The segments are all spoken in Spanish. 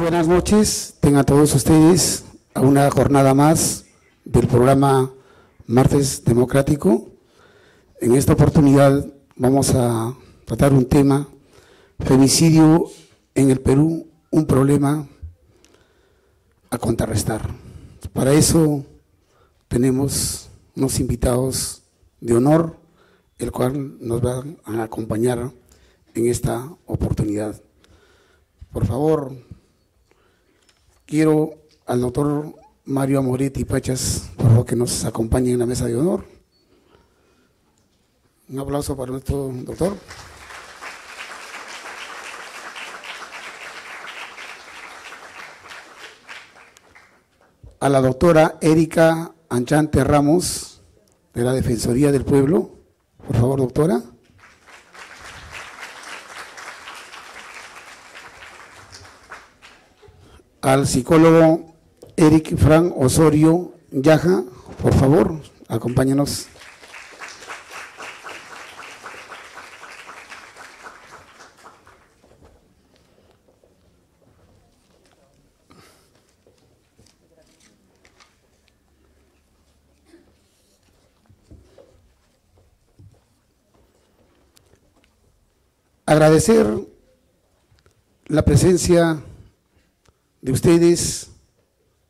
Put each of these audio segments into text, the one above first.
buenas noches, tengan todos ustedes a una jornada más del programa Martes Democrático. En esta oportunidad vamos a tratar un tema: femicidio en el Perú, un problema a contrarrestar. Para eso tenemos unos invitados de honor, el cual nos van a acompañar en esta oportunidad. Por favor, quiero al doctor Mario Amoretti Pachas, por favor, que nos acompañe en la mesa de honor. Un aplauso para nuestro doctor. A la doctora Erika Anchante Ramos, de la Defensoría del Pueblo. Por favor, doctora. Al psicólogo Eric Fran Osorio Yaja, por favor, acompáñenos. Agradecer la presencia de ustedes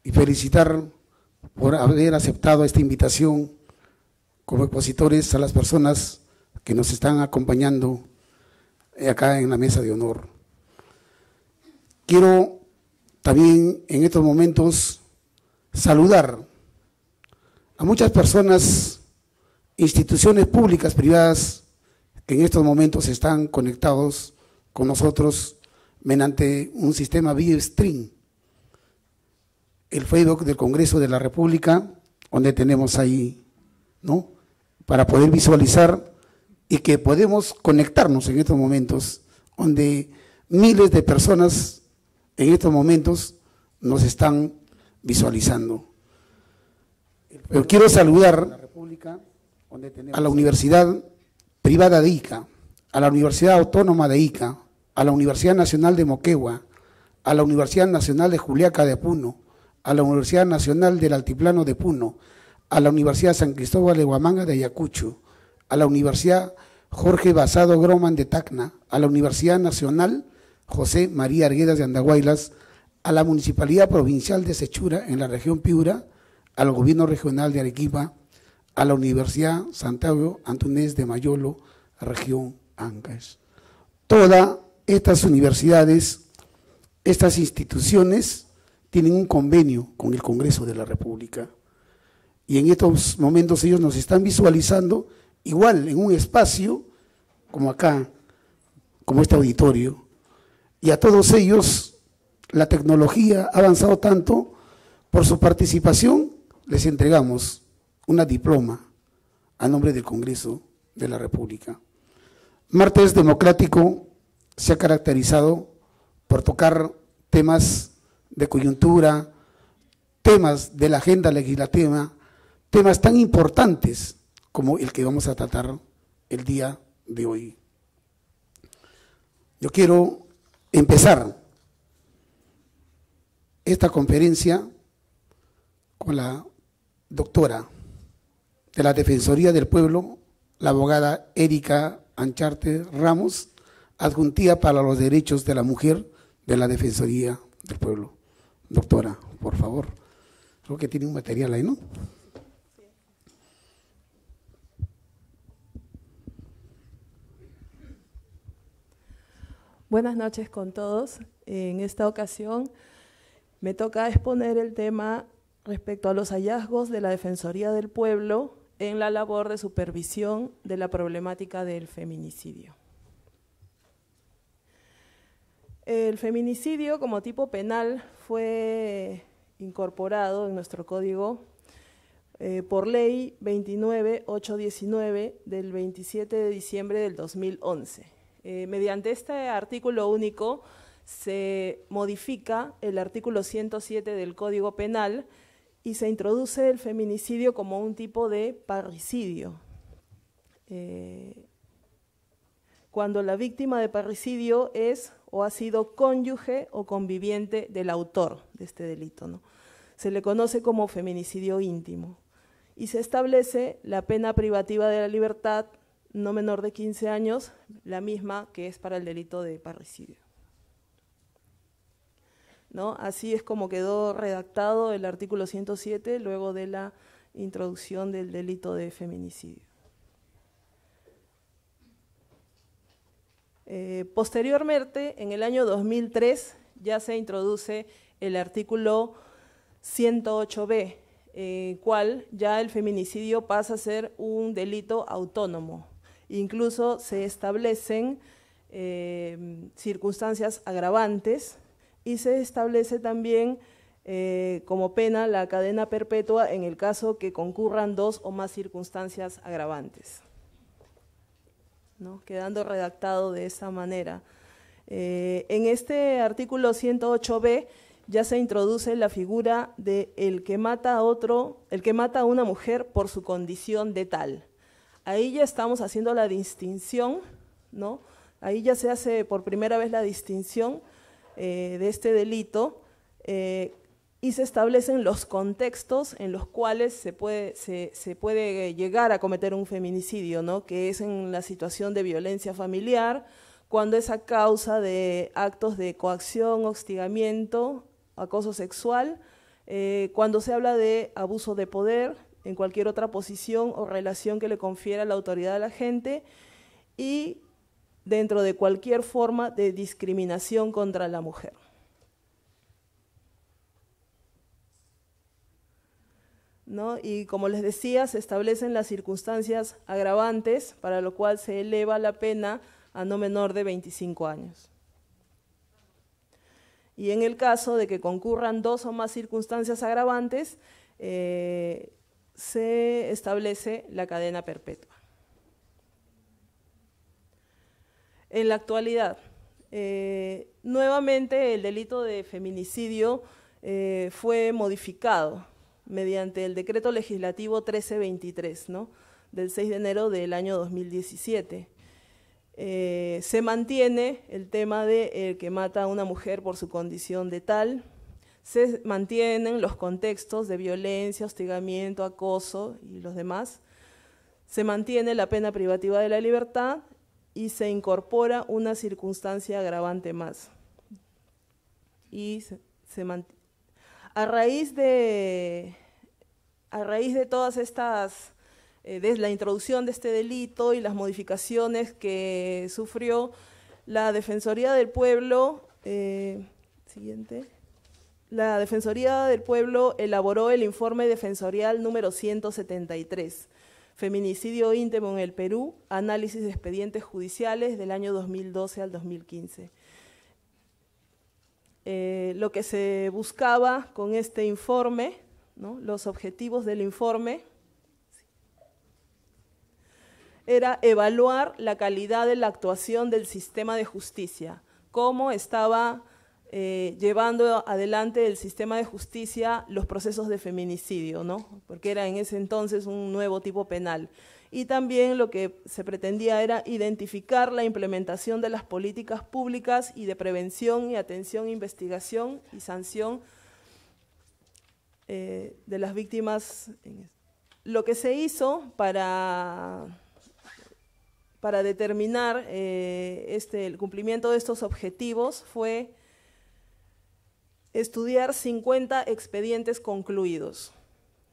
y felicitar por haber aceptado esta invitación como expositores a las personas que nos están acompañando acá en la mesa de honor. Quiero también en estos momentos saludar a muchas personas, instituciones públicas, privadas, que en estos momentos están conectados con nosotros mediante un sistema vía stream, el Facebook del Congreso de la República, donde tenemos ahí, ¿no?, para poder visualizar y que podemos conectarnos en estos momentos, donde miles de personas en estos momentos nos están visualizando. Pero quiero saludar a la Universidad Privada de Ica, a la Universidad Autónoma de Ica, a la Universidad Nacional de Moquegua, a la Universidad Nacional de Juliaca de Puno, a la Universidad Nacional del Altiplano de Puno, a la Universidad San Cristóbal de Huamanga de Ayacucho, a la Universidad Jorge Basado Groman de Tacna, a la Universidad Nacional José María Arguedas de Andahuaylas, a la Municipalidad Provincial de Sechura en la región Piura, al Gobierno Regional de Arequipa, a la Universidad Santiago Antunés de Mayolo, región Ancash. Todas estas universidades, estas instituciones, tienen un convenio con el Congreso de la República y en estos momentos ellos nos están visualizando igual en un espacio como acá, como este auditorio, y a todos ellos la tecnología ha avanzado tanto. Por su participación les entregamos una diploma a nombre del Congreso de la República. Martes Democrático se ha caracterizado por tocar temas de coyuntura, temas de la agenda legislativa, temas tan importantes como el que vamos a tratar el día de hoy. Yo quiero empezar esta conferencia con la doctora de la Defensoría del Pueblo, la abogada Erika Ancharte Ramos, adjuntía para los derechos de la mujer de la Defensoría del Pueblo. Doctora, por favor. Creo que tiene un material ahí, ¿no? Buenas noches con todos. En esta ocasión me toca exponer el tema respecto a los hallazgos de la Defensoría del Pueblo en la labor de supervisión de la problemática del feminicidio. El feminicidio como tipo penal fue incorporado en nuestro código por ley 29819 del 27 de diciembre del 2011. Mediante este artículo único se modifica el artículo 107 del Código Penal y se introduce el feminicidio como un tipo de parricidio. Cuando la víctima de parricidio es o ha sido cónyuge o conviviente del autor de este delito, ¿no? Se le conoce como feminicidio íntimo y se establece la pena privativa de la libertad no menor de 15 años, la misma que es para el delito de parricidio, ¿no? Así es como quedó redactado el artículo 107 luego de la introducción del delito de feminicidio. Posteriormente, en el año 2003, ya se introduce el artículo 108b, cual ya el feminicidio pasa a ser un delito autónomo. Incluso se establecen circunstancias agravantes y se establece también como pena la cadena perpetua en el caso que concurran 2 o más circunstancias agravantes, ¿no? Quedando redactado de esa manera. En este artículo 108b ya se introduce la figura de el que mata a una mujer por su condición de tal. Ahí ya estamos haciendo la distinción, ¿no? Ahí ya se hace por primera vez la distinción de este delito y se establecen los contextos en los cuales se puede llegar a cometer un feminicidio, ¿no? Que es en la situación de violencia familiar, cuando es a causa de actos de coacción, hostigamiento, acoso sexual, cuando se habla de abuso de poder en cualquier otra posición o relación que le confiera la autoridad a la gente y dentro de cualquier forma de discriminación contra la mujer. ¿No? Y como les decía, se establecen las circunstancias agravantes, para lo cual se eleva la pena a no menor de 25 años. Y en el caso de que concurran 2 o más circunstancias agravantes, se establece la cadena perpetua. En la actualidad, nuevamente el delito de feminicidio fue modificado mediante el decreto legislativo 1323, ¿no? Del 6 de enero del año 2017. Se mantiene el tema de el que mata a una mujer por su condición de tal, se mantienen los contextos de violencia, hostigamiento, acoso y los demás, se mantiene la pena privativa de la libertad y se incorpora una circunstancia agravante más. Y a raíz de todas estas, desde la introducción de este delito y las modificaciones que sufrió, la Defensoría del Pueblo, la Defensoría del Pueblo elaboró el informe defensorial número 173, Feminicidio íntimo en el Perú, análisis de expedientes judiciales del año 2012 al 2015. Lo que se buscaba con este informe, ¿no? Los objetivos del informe, era evaluar la calidad de la actuación del sistema de justicia, cómo estaba llevando adelante el sistema de justicia los procesos de feminicidio, ¿no? Porque era en ese entonces un nuevo tipo penal. Y también lo que se pretendía era identificar la implementación de las políticas públicas y de prevención y atención, investigación y sanción de las víctimas. Lo que se hizo para determinar el cumplimiento de estos objetivos fue estudiar 50 expedientes concluidos,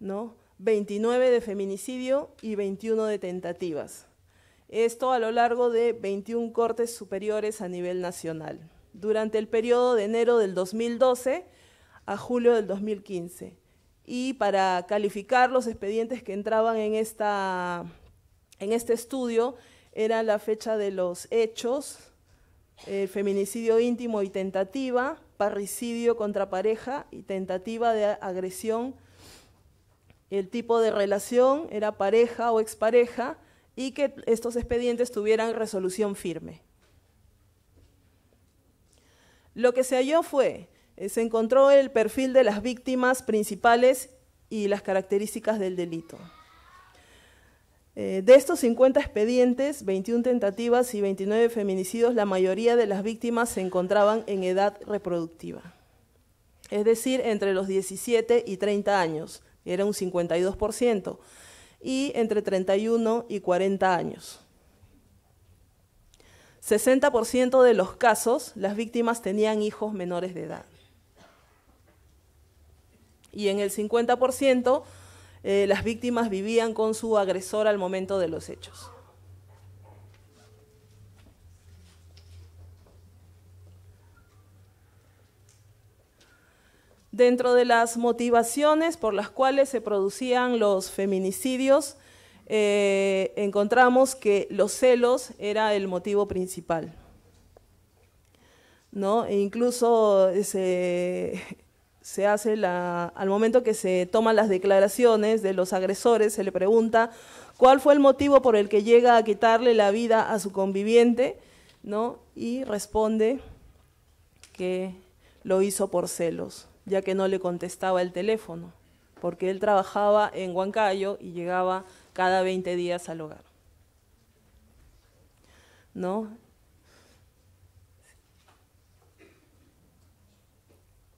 ¿no? 29 de feminicidio y 21 de tentativas. Esto a lo largo de 21 cortes superiores a nivel nacional, durante el periodo de enero del 2012 a julio del 2015. Y para calificar los expedientes que entraban en este estudio, era la fecha de los hechos, feminicidio íntimo y tentativa, parricidio contra pareja y tentativa de agresión. El tipo de relación era pareja o expareja y que estos expedientes tuvieran resolución firme. Lo que se halló fue, se encontró el perfil de las víctimas principales y las características del delito. De estos 50 expedientes, 21 tentativas y 29 feminicidios, la mayoría de las víctimas se encontraban en edad reproductiva, es decir, entre los 17 y 30 años, era un 52%, y entre 31 y 40 años. 60% de los casos, las víctimas tenían hijos menores de edad. Y en el 50%, las víctimas vivían con su agresor al momento de los hechos. Dentro de las motivaciones por las cuales se producían los feminicidios, encontramos que los celos era el motivo principal, ¿no? E incluso se hace al momento que se toman las declaraciones de los agresores, se le pregunta cuál fue el motivo por el que llega a quitarle la vida a su conviviente, ¿no? Y responde que lo hizo por celos, ya que no le contestaba el teléfono, porque él trabajaba en Huancayo y llegaba cada 20 días al hogar, ¿no?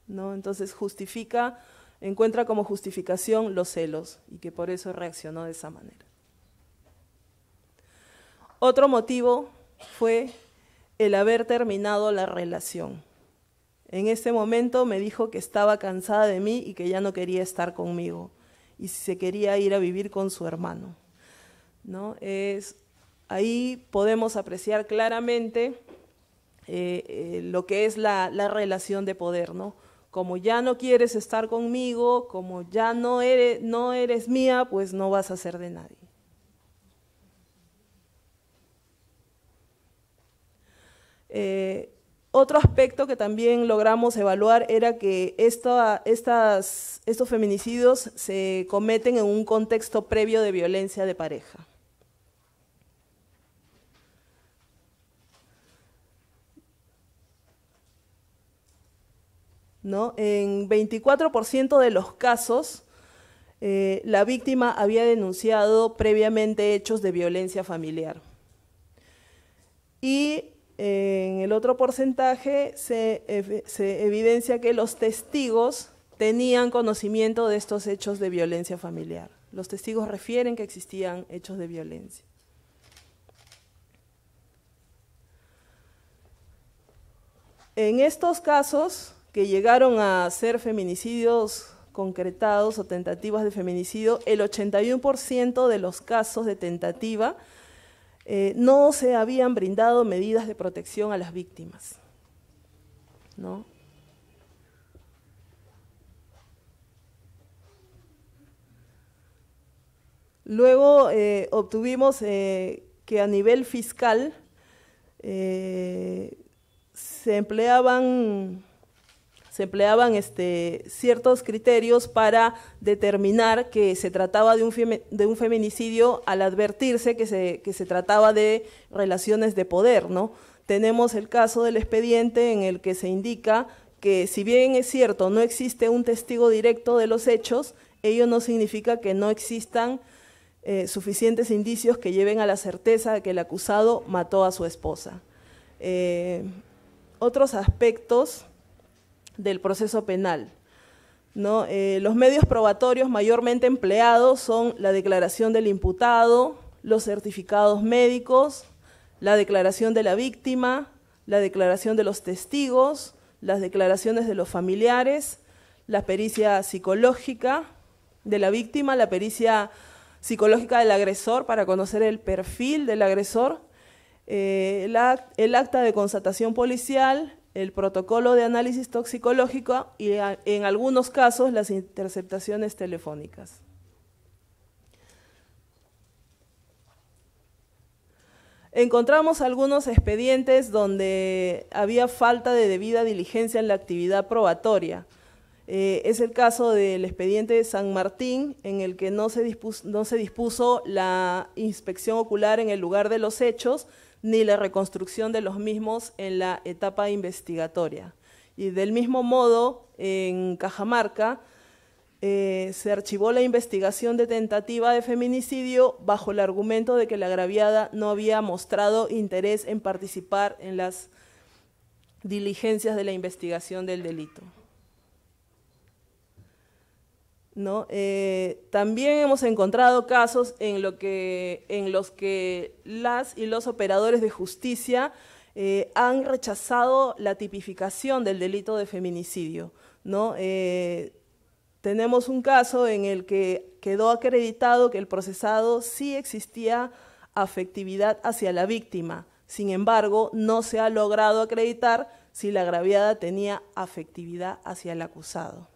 Entonces encuentra como justificación los celos y que por eso reaccionó de esa manera. Otro motivo fue el haber terminado la relación. En ese momento me dijo que estaba cansada de mí y que ya no quería estar conmigo y se quería ir a vivir con su hermano, ¿no? Ahí podemos apreciar claramente lo que es la relación de poder, ¿no? Como ya no quieres estar conmigo, como ya no eres mía, pues no vas a ser de nadie. Otro aspecto que también logramos evaluar era que estos feminicidios se cometen en un contexto previo de violencia de pareja. ¿No? En 24% de los casos, la víctima había denunciado previamente hechos de violencia familiar. Y en el otro porcentaje se evidencia que los testigos tenían conocimiento de estos hechos de violencia familiar. Los testigos refieren que existían hechos de violencia. En estos casos que llegaron a ser feminicidios concretados o tentativas de feminicidio, el 81% de los casos de tentativa no se habían brindado medidas de protección a las víctimas, ¿no? Luego obtuvimos que a nivel fiscal se empleaban ciertos criterios para determinar que se trataba de un feminicidio al advertirse que se trataba de relaciones de poder, ¿no? Tenemos el caso del expediente en el que se indica que si bien es cierto, no existe un testigo directo de los hechos, ello no significa que no existan suficientes indicios que lleven a la certeza de que el acusado mató a su esposa. Otros aspectos del proceso penal, ¿no? Los medios probatorios mayormente empleados son la declaración del imputado, los certificados médicos, la declaración de la víctima, la declaración de los testigos, las declaraciones de los familiares, la pericia psicológica de la víctima, la pericia psicológica del agresor para conocer el perfil del agresor, el acta de constatación policial, el protocolo de análisis toxicológico y en algunos casos las interceptaciones telefónicas. Encontramos algunos expedientes donde había falta de debida diligencia en la actividad probatoria. Es el caso del expediente de San Martín, en el que no se dispuso la inspección ocular en el lugar de los hechos, ni la reconstrucción de los mismos en la etapa investigatoria. Y del mismo modo, en Cajamarca, se archivó la investigación de tentativa de feminicidio bajo el argumento de que la agraviada no había mostrado interés en participar en las diligencias de la investigación del delito. ¿No? También hemos encontrado casos en los que las y los operadores de justicia han rechazado la tipificación del delito de feminicidio, ¿no? Tenemos un caso en el que quedó acreditado que el procesado sí existía afectividad hacia la víctima, sin embargo, no se ha logrado acreditar si la agraviada tenía afectividad hacia el acusado.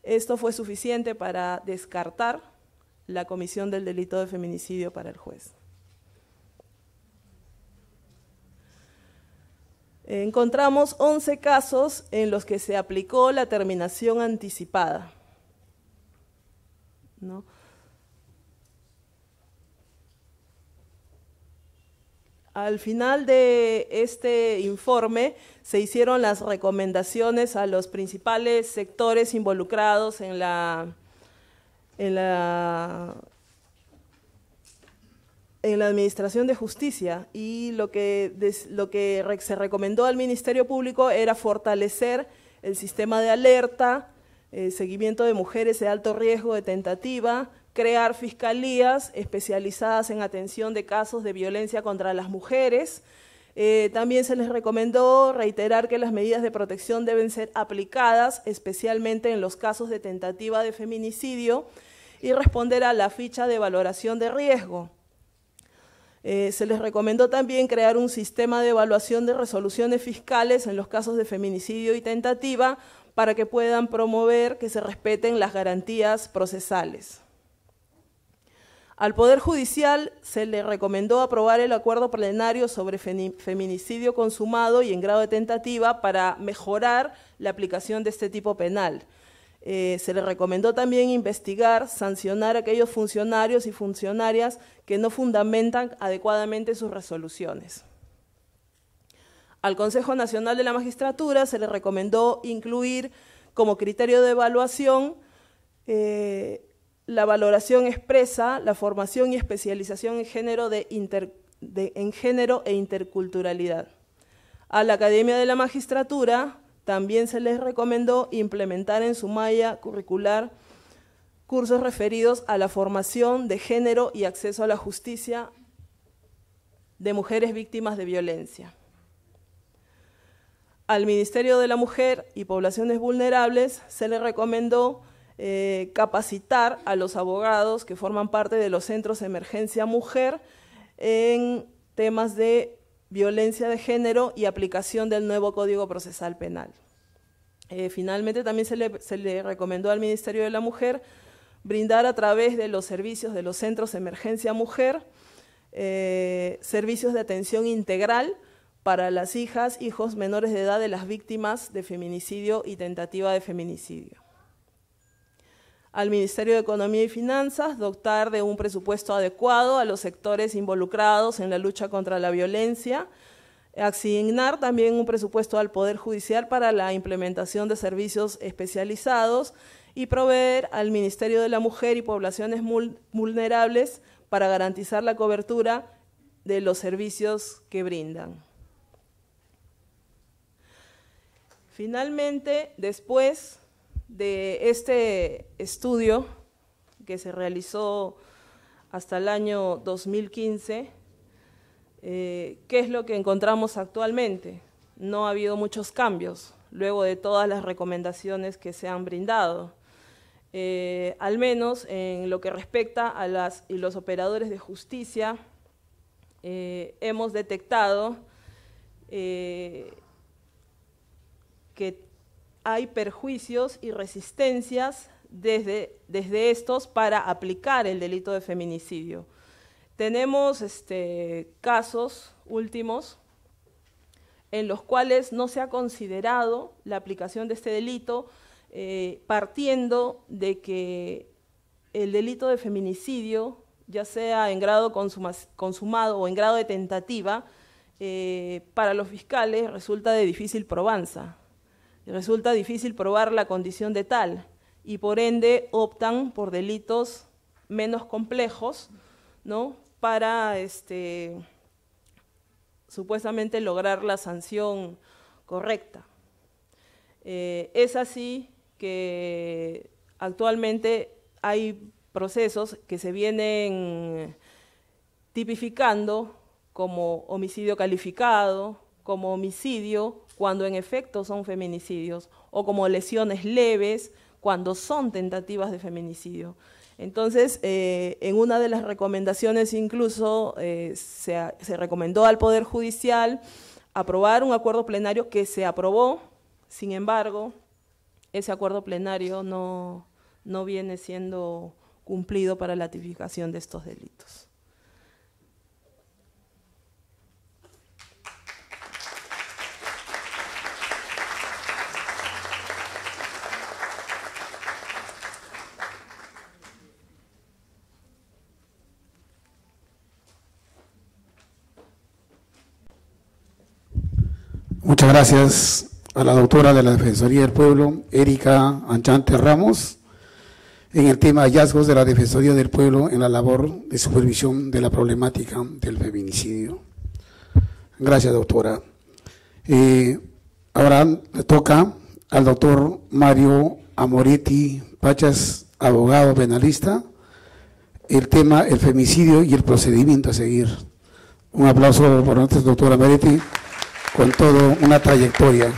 Esto fue suficiente para descartar la comisión del delito de feminicidio para el juez. Encontramos 11 casos en los que se aplicó la terminación anticipada, ¿no? Al final de este informe se hicieron las recomendaciones a los principales sectores involucrados en la Administración de Justicia, y lo que se recomendó al Ministerio Público era fortalecer el sistema de alerta, seguimiento de mujeres de alto riesgo de tentativa, crear fiscalías especializadas en atención de casos de violencia contra las mujeres. También se les recomendó reiterar que las medidas de protección deben ser aplicadas, especialmente en los casos de tentativa de feminicidio, y responder a la ficha de valoración de riesgo. Se les recomendó también crear un sistema de evaluación de resoluciones fiscales en los casos de feminicidio y tentativa para que puedan promover que se respeten las garantías procesales. Al Poder Judicial se le recomendó aprobar el acuerdo plenario sobre feminicidio consumado y en grado de tentativa para mejorar la aplicación de este tipo penal. Se le recomendó también investigar, sancionar a aquellos funcionarios y funcionarias que no fundamentan adecuadamente sus resoluciones. Al Consejo Nacional de la Magistratura se le recomendó incluir como criterio de evaluación la valoración expresa, la formación y especialización en género, en género e interculturalidad. A la Academia de la Magistratura también se les recomendó implementar en su malla curricular cursos referidos a la formación de género y acceso a la justicia de mujeres víctimas de violencia. Al Ministerio de la Mujer y Poblaciones Vulnerables se le recomendó capacitar a los abogados que forman parte de los centros de emergencia mujer en temas de violencia de género y aplicación del nuevo Código Procesal Penal. Finalmente, también se le recomendó al Ministerio de la Mujer brindar a través de los servicios de los centros de emergencia mujer servicios de atención integral para las hijas, hijos menores de edad de las víctimas de feminicidio y tentativa de feminicidio. Al Ministerio de Economía y Finanzas dotar de un presupuesto adecuado a los sectores involucrados en la lucha contra la violencia, asignar también un presupuesto al Poder Judicial para la implementación de servicios especializados y proveer al Ministerio de la Mujer y Poblaciones Vulnerables para garantizar la cobertura de los servicios que brindan. Finalmente, después de este estudio que se realizó hasta el año 2015, ¿qué es lo que encontramos actualmente? No ha habido muchos cambios luego de todas las recomendaciones que se han brindado. Al menos en lo que respecta a las y los operadores de justicia, hemos detectado que hay perjuicios y resistencias desde estos para aplicar el delito de feminicidio. Tenemos casos últimos en los cuales no se ha considerado la aplicación de este delito, partiendo de que el delito de feminicidio, ya sea en grado consumado o en grado de tentativa, para los fiscales resulta de difícil probanza. Resulta difícil probar la condición de tal, y por ende optan por delitos menos complejos, ¿no? Para supuestamente lograr la sanción correcta. Es así que actualmente hay procesos que se vienen tipificando como homicidio calificado, como homicidio cuando en efecto son feminicidios, o como lesiones leves cuando son tentativas de feminicidio. Entonces, en una de las recomendaciones incluso se recomendó al Poder Judicial aprobar un acuerdo plenario que se aprobó. Sin embargo, ese acuerdo plenario no viene siendo cumplido para la tipificación de estos delitos. Muchas gracias a la doctora de la Defensoría del Pueblo, Erika Anchante Ramos, en el tema hallazgos de la Defensoría del Pueblo en la labor de supervisión de la problemática del feminicidio. Gracias, doctora. Ahora le toca al doctor Mario Amoretti Pachas, abogado penalista, el tema el femicidio y el procedimiento a seguir. Un aplauso por nuestro doctor Amoretti, con toda una trayectoria.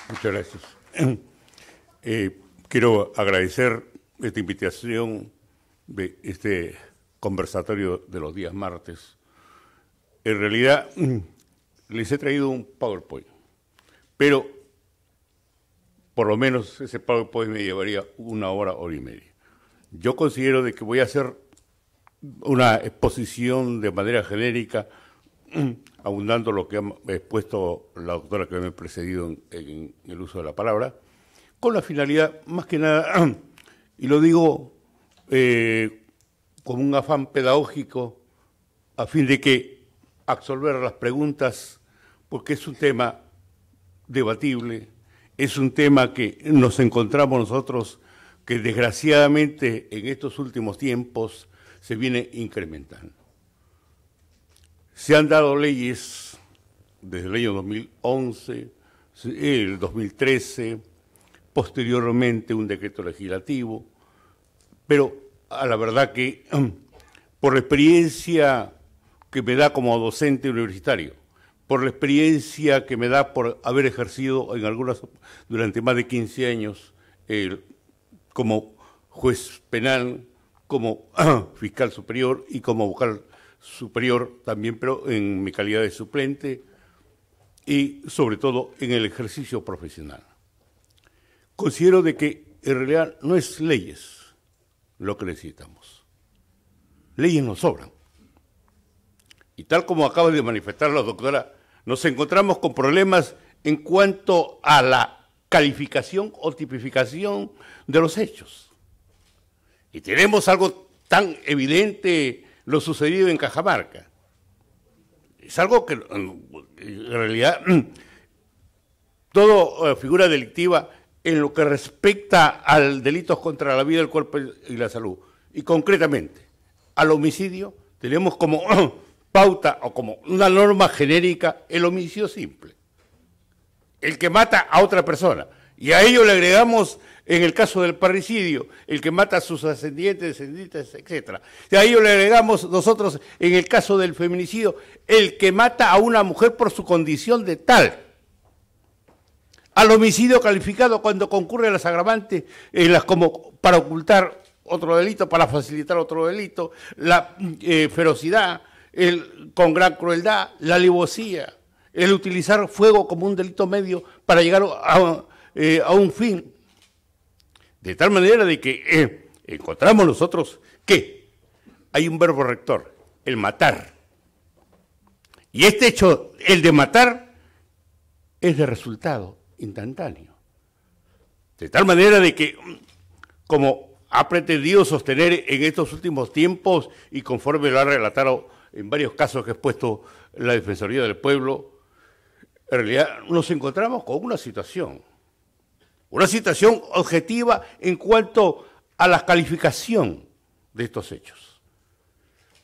Muchas gracias. Quiero agradecer esta invitación de este conversatorio de los días martes. En realidad, les he traído un PowerPoint, pero por lo menos ese PowerPoint me llevaría 1 hora, 1 hora y media. Yo considero de que voy a hacer una exposición de manera genérica, abundando lo que ha expuesto la doctora que me ha precedido en el uso de la palabra, con la finalidad, más que nada, y lo digo con un afán pedagógico, a fin de que absolver las preguntas, porque es un tema debatible, es un tema que nos encontramos nosotros, que desgraciadamente en estos últimos tiempos se viene incrementando. Se han dado leyes desde el año 2011, el 2013, posteriormente un decreto legislativo, pero a la verdad que por la experiencia que me da como docente universitario, por la experiencia que me da por haber ejercido en algunas durante más de 15 años como juez penal, como fiscal superior y como vocal superior también, pero en mi calidad de suplente y sobre todo en el ejercicio profesional. Considero de que en realidad no es leyes lo que necesitamos. Leyes nos sobran. Y tal como acaba de manifestar la doctora, nos encontramos con problemas en cuanto a la calificación o tipificación de los hechos. Y tenemos algo tan evidente, lo sucedido en Cajamarca. Es algo que en realidad toda figura delictiva en lo que respecta al delitos contra la vida, el cuerpo y la salud, y concretamente al homicidio, tenemos como pauta o como una norma genérica el homicidio simple, el que mata a otra persona, y a ello le agregamos en el caso del parricidio, el que mata a sus ascendientes, descendientes, etc. Y a ello le agregamos nosotros en el caso del feminicidio, el que mata a una mujer por su condición de tal. Al homicidio calificado cuando concurre las agravantes, como para ocultar otro delito, para facilitar otro delito, la ferocidad, con gran crueldad, la alevosía, el utilizar fuego como un delito medio para llegar a un fin. De tal manera de que encontramos nosotros que hay un verbo rector, el matar. Y este hecho, el de matar, es de resultado instantáneo. De tal manera de que, como ha pretendido sostener en estos últimos tiempos, y conforme lo ha relatado en varios casos que ha expuesto la Defensoría del Pueblo, en realidad nos encontramos con una situación una situación objetiva en cuanto a la calificación de estos hechos.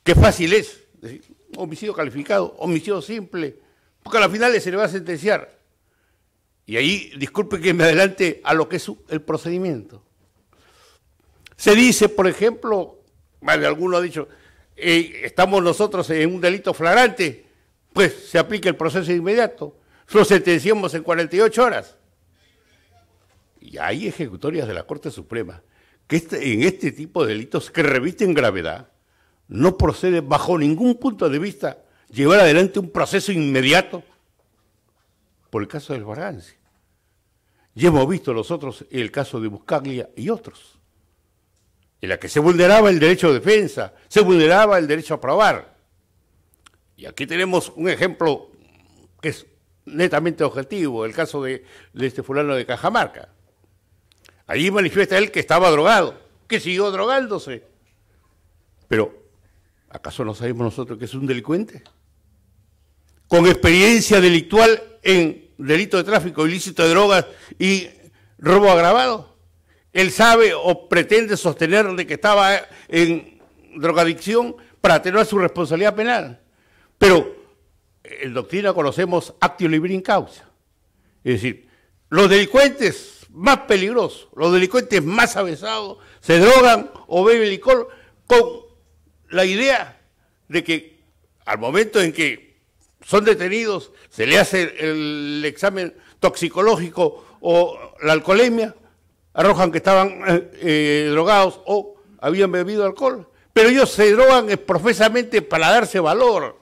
Qué fácil es decir, homicidio calificado, homicidio simple, porque a la final se le va a sentenciar. Y ahí, disculpe que me adelante a lo que es el procedimiento. Se dice, por ejemplo, más de alguno ha dicho, estamos nosotros en un delito flagrante, pues se aplica el proceso inmediato, lo sentenciamos en 48 horas. Y hay ejecutorias de la Corte Suprema que en este tipo de delitos que revisten gravedad, no procede bajo ningún punto de vista llevar adelante un proceso inmediato por el caso del Barganzi. Ya hemos visto nosotros el caso de Buscaglia y otros, en la que se vulneraba el derecho de defensa, se vulneraba el derecho a probar. Y aquí tenemos un ejemplo que es netamente objetivo, el caso de este fulano de Cajamarca. Allí manifiesta él que estaba drogado, que siguió drogándose. Pero, ¿acaso no sabemos nosotros que es un delincuente? Con experiencia delictual en delito de tráfico ilícito de drogas y robo agravado. Él sabe o pretende sostener de que estaba en drogadicción para atenuar su responsabilidad penal. Pero en doctrina conocemos actio liberi causa. Es decir, los delincuentes más peligrosos, los delincuentes más avesados, se drogan o beben licor con la idea de que al momento en que son detenidos, se le hace el examen toxicológico o la alcoholemia, arrojan que estaban drogados o habían bebido alcohol. Pero ellos se drogan profesamente para darse valor,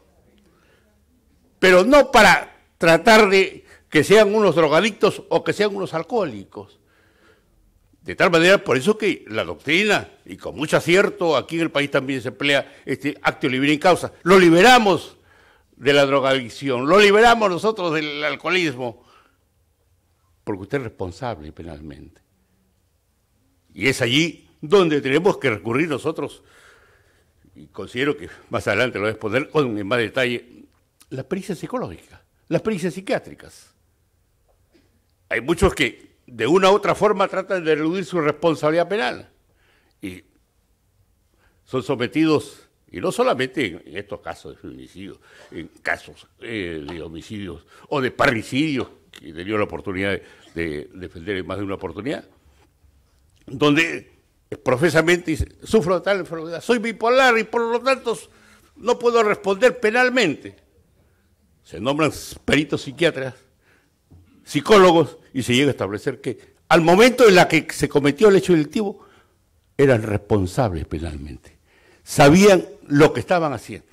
pero no para tratar de que sean unos drogadictos o que sean unos alcohólicos. De tal manera, por eso que la doctrina, y con mucho acierto, aquí en el país también se emplea este actio liberi causa. Lo liberamos de la drogadicción, lo liberamos nosotros del alcoholismo, porque usted es responsable penalmente. Y es allí donde tenemos que recurrir nosotros, y considero que más adelante lo voy a exponer en más detalle, las pericias psicológicas, las pericias psiquiátricas. Hay muchos que de una u otra forma tratan de eludir su responsabilidad penal y son sometidos, y no solamente en estos casos de feminicidio, en casos de homicidios o de parricidios, que he tenido la oportunidad de defender en más de una oportunidad, donde profesamente dice, sufro de tal enfermedad, soy bipolar y por lo tanto no puedo responder penalmente. Se nombran peritos psiquiatras, psicólogos, y se llega a establecer que al momento en la que se cometió el hecho delictivo eran responsables penalmente, sabían lo que estaban haciendo.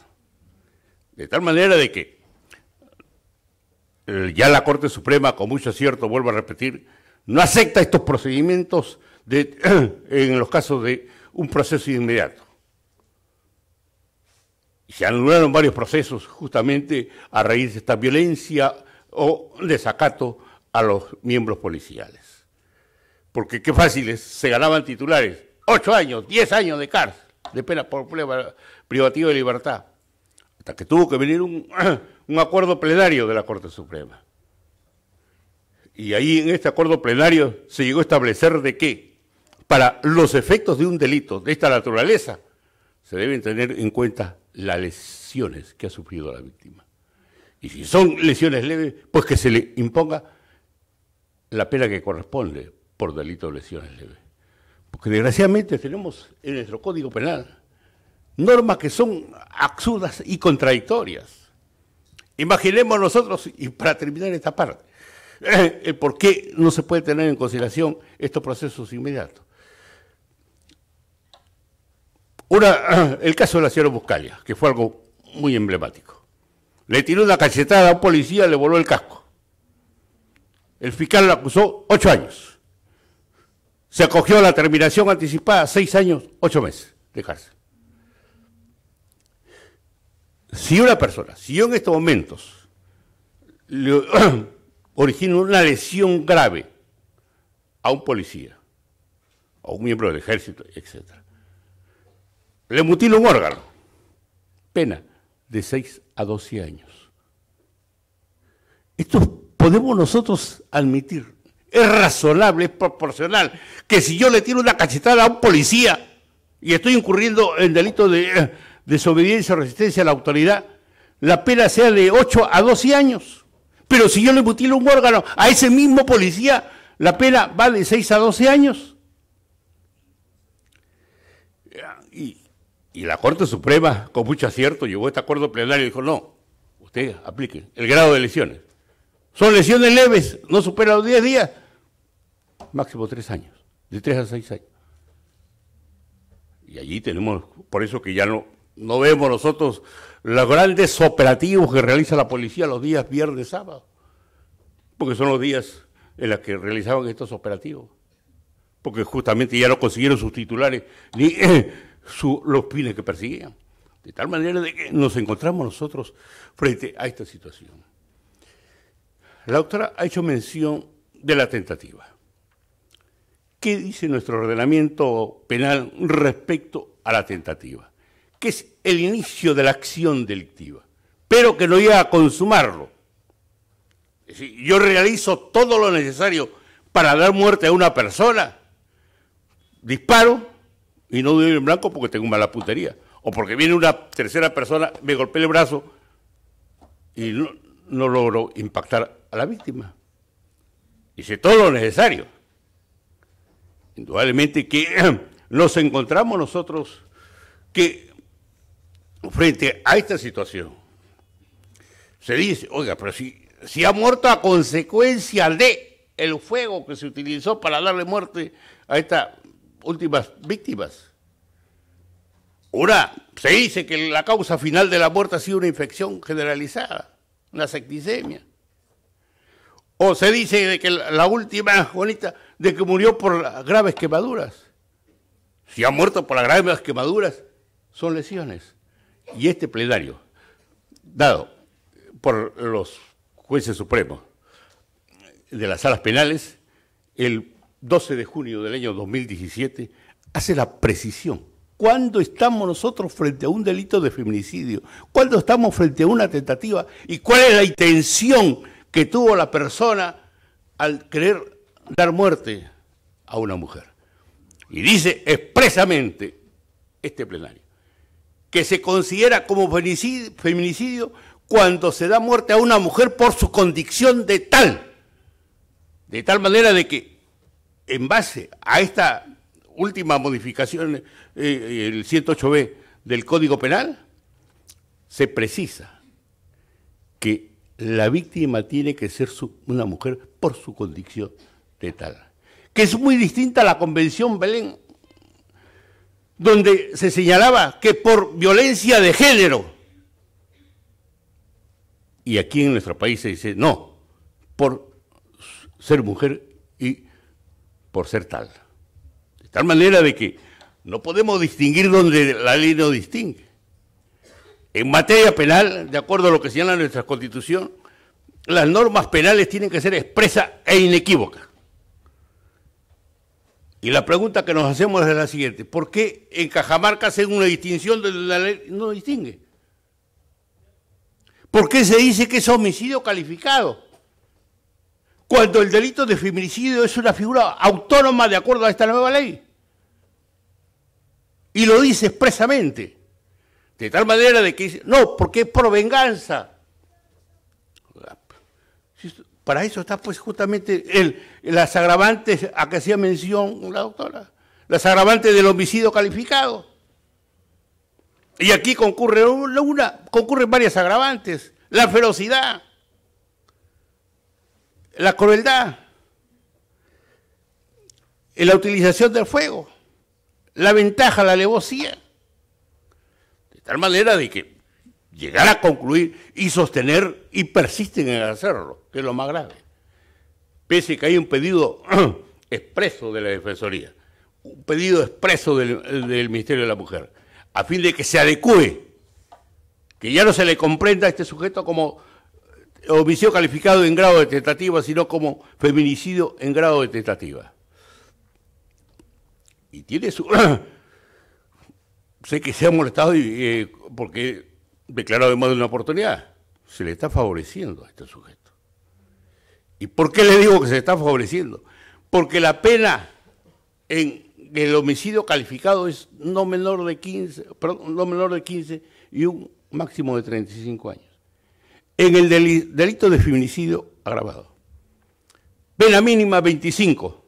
De tal manera de que ya la Corte Suprema, con mucho acierto, vuelvo a repetir, no acepta estos procedimientos en los casos de un proceso inmediato. Y se anularon varios procesos justamente a raíz de esta violencia o desacato a los miembros policiales. Porque qué fáciles, se ganaban titulares, 8 años, 10 años de cárcel, de pena por privativa de libertad, hasta que tuvo que venir un acuerdo plenario de la Corte Suprema. Y ahí en este acuerdo plenario se llegó a establecer de que para los efectos de un delito de esta naturaleza se deben tener en cuenta las lesiones que ha sufrido la víctima. Y si son lesiones leves, pues que se le imponga la pena que corresponde por delito de lesiones leves. Porque desgraciadamente tenemos en nuestro Código Penal normas que son absurdas y contradictorias. Imaginemos nosotros, y para terminar esta parte, el por qué no se puede tener en consideración estos procesos inmediatos. El caso de la señora Buscaglia, que fue algo muy emblemático. Le tiró una cachetada a un policía, le voló el casco. El fiscal la acusó 8 años. Se acogió a la terminación anticipada, 6 años, 8 meses de cárcel. Si una persona, si yo en estos momentos le origino una lesión grave a un policía, a un miembro del ejército, etc., le mutilo un órgano, pena de 6 a 12 años. Esto podemos nosotros admitir es razonable, es proporcional, que si yo le tiro una cachetada a un policía y estoy incurriendo en delito de desobediencia o resistencia a la autoridad, la pena sea de 8 a 12 años. Pero si yo le mutilo un órgano a ese mismo policía, la pena va de 6 a 12 años. Y la Corte Suprema, con mucho acierto, llegó a este acuerdo plenario y dijo, no, usted aplique el grado de lesiones. Son lesiones leves, no superan los 10 días, máximo 3 años, de 3 a 6 años. Y allí tenemos, por eso que ya no vemos nosotros los grandes operativos que realiza la policía los días viernes, sábado, porque son los días en los que realizaban estos operativos, porque justamente ya no consiguieron sus titulares ni los fines que perseguían. De tal manera de que nos encontramos nosotros frente a esta situación. La doctora ha hecho mención de la tentativa. ¿Qué dice nuestro ordenamiento penal respecto a la tentativa? Que es el inicio de la acción delictiva, pero que no llega a consumarlo. Es decir, yo realizo todo lo necesario para dar muerte a una persona, disparo y no doy en blanco porque tengo mala puntería, o porque viene una tercera persona, me golpea el brazo y no logro impactar a la víctima. Hice todo lo necesario. Indudablemente que nos encontramos nosotros que frente a esta situación se dice, oiga, pero si ha muerto a consecuencia de el fuego que se utilizó para darle muerte a estas últimas víctimas. Ahora, se dice que la causa final de la muerte ha sido una infección generalizada, una septicemia. O se dice de que la última, Juanita, de que murió por graves quemaduras. Si ha muerto por las graves quemaduras, son lesiones. Y este plenario, dado por los jueces supremos de las salas penales, el 12 de junio del año 2017, hace la precisión. ¿Cuándo estamos nosotros frente a un delito de feminicidio? ¿Cuándo estamos frente a una tentativa? ¿Y cuál es la intención que tuvo la persona al querer dar muerte a una mujer? Y dice expresamente este plenario que se considera como feminicidio cuando se da muerte a una mujer por su condición de tal manera de que en base a esta última modificación, el 108B del Código Penal, se precisa que la víctima tiene que ser una mujer por su condición de tal, que es muy distinta a la Convención Belén, donde se señalaba que por violencia de género, y aquí en nuestro país se dice no, por ser mujer y por ser tal. De tal manera de que no podemos distinguir donde la ley no distingue. En materia penal, de acuerdo a lo que señala nuestra Constitución, las normas penales tienen que ser expresas e inequívocas. Y la pregunta que nos hacemos es la siguiente: ¿por qué en Cajamarca hacen una distinción donde la ley no distingue? ¿Por qué se dice que es homicidio calificado? Cuando el delito de feminicidio es una figura autónoma de acuerdo a esta nueva ley. Y lo dice expresamente. De tal manera de que dice, no, porque es por venganza. Para eso está pues justamente las agravantes a que hacía mención la doctora. Las agravantes del homicidio calificado. Y aquí concurren varias agravantes. La ferocidad, la crueldad, la utilización del fuego, la ventaja, la alevosía. De tal manera de que llegar a concluir y sostener y persisten en hacerlo, que es lo más grave. Pese que hay un pedido expreso de la Defensoría, un pedido expreso del Ministerio de la Mujer, a fin de que se adecúe, que ya no se le comprenda a este sujeto como homicidio calificado en grado de tentativa, sino como feminicidio en grado de tentativa. Y tiene su... sé que se ha molestado porque declarado de más de una oportunidad. Se le está favoreciendo a este sujeto. ¿Y por qué le digo que se está favoreciendo? Porque la pena en el homicidio calificado es no menor de 15 y un máximo de 35 años. En el delito de feminicidio agravado, pena mínima 25.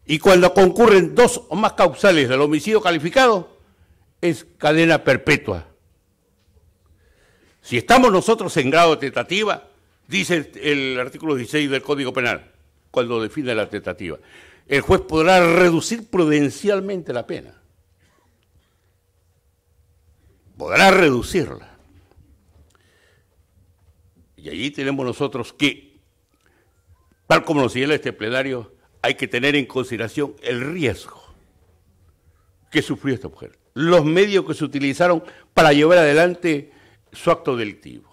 Y cuando concurren 2 o más causales del homicidio calificado, es cadena perpetua. Si estamos nosotros en grado de tentativa, dice el artículo 16 del Código Penal, cuando define la tentativa, el juez podrá reducir prudencialmente la pena. Podrá reducirla. Y allí tenemos nosotros que, tal como nos señala este plenario, hay que tener en consideración el riesgo que sufrió esta mujer, los medios que se utilizaron para llevar adelante su acto delictivo.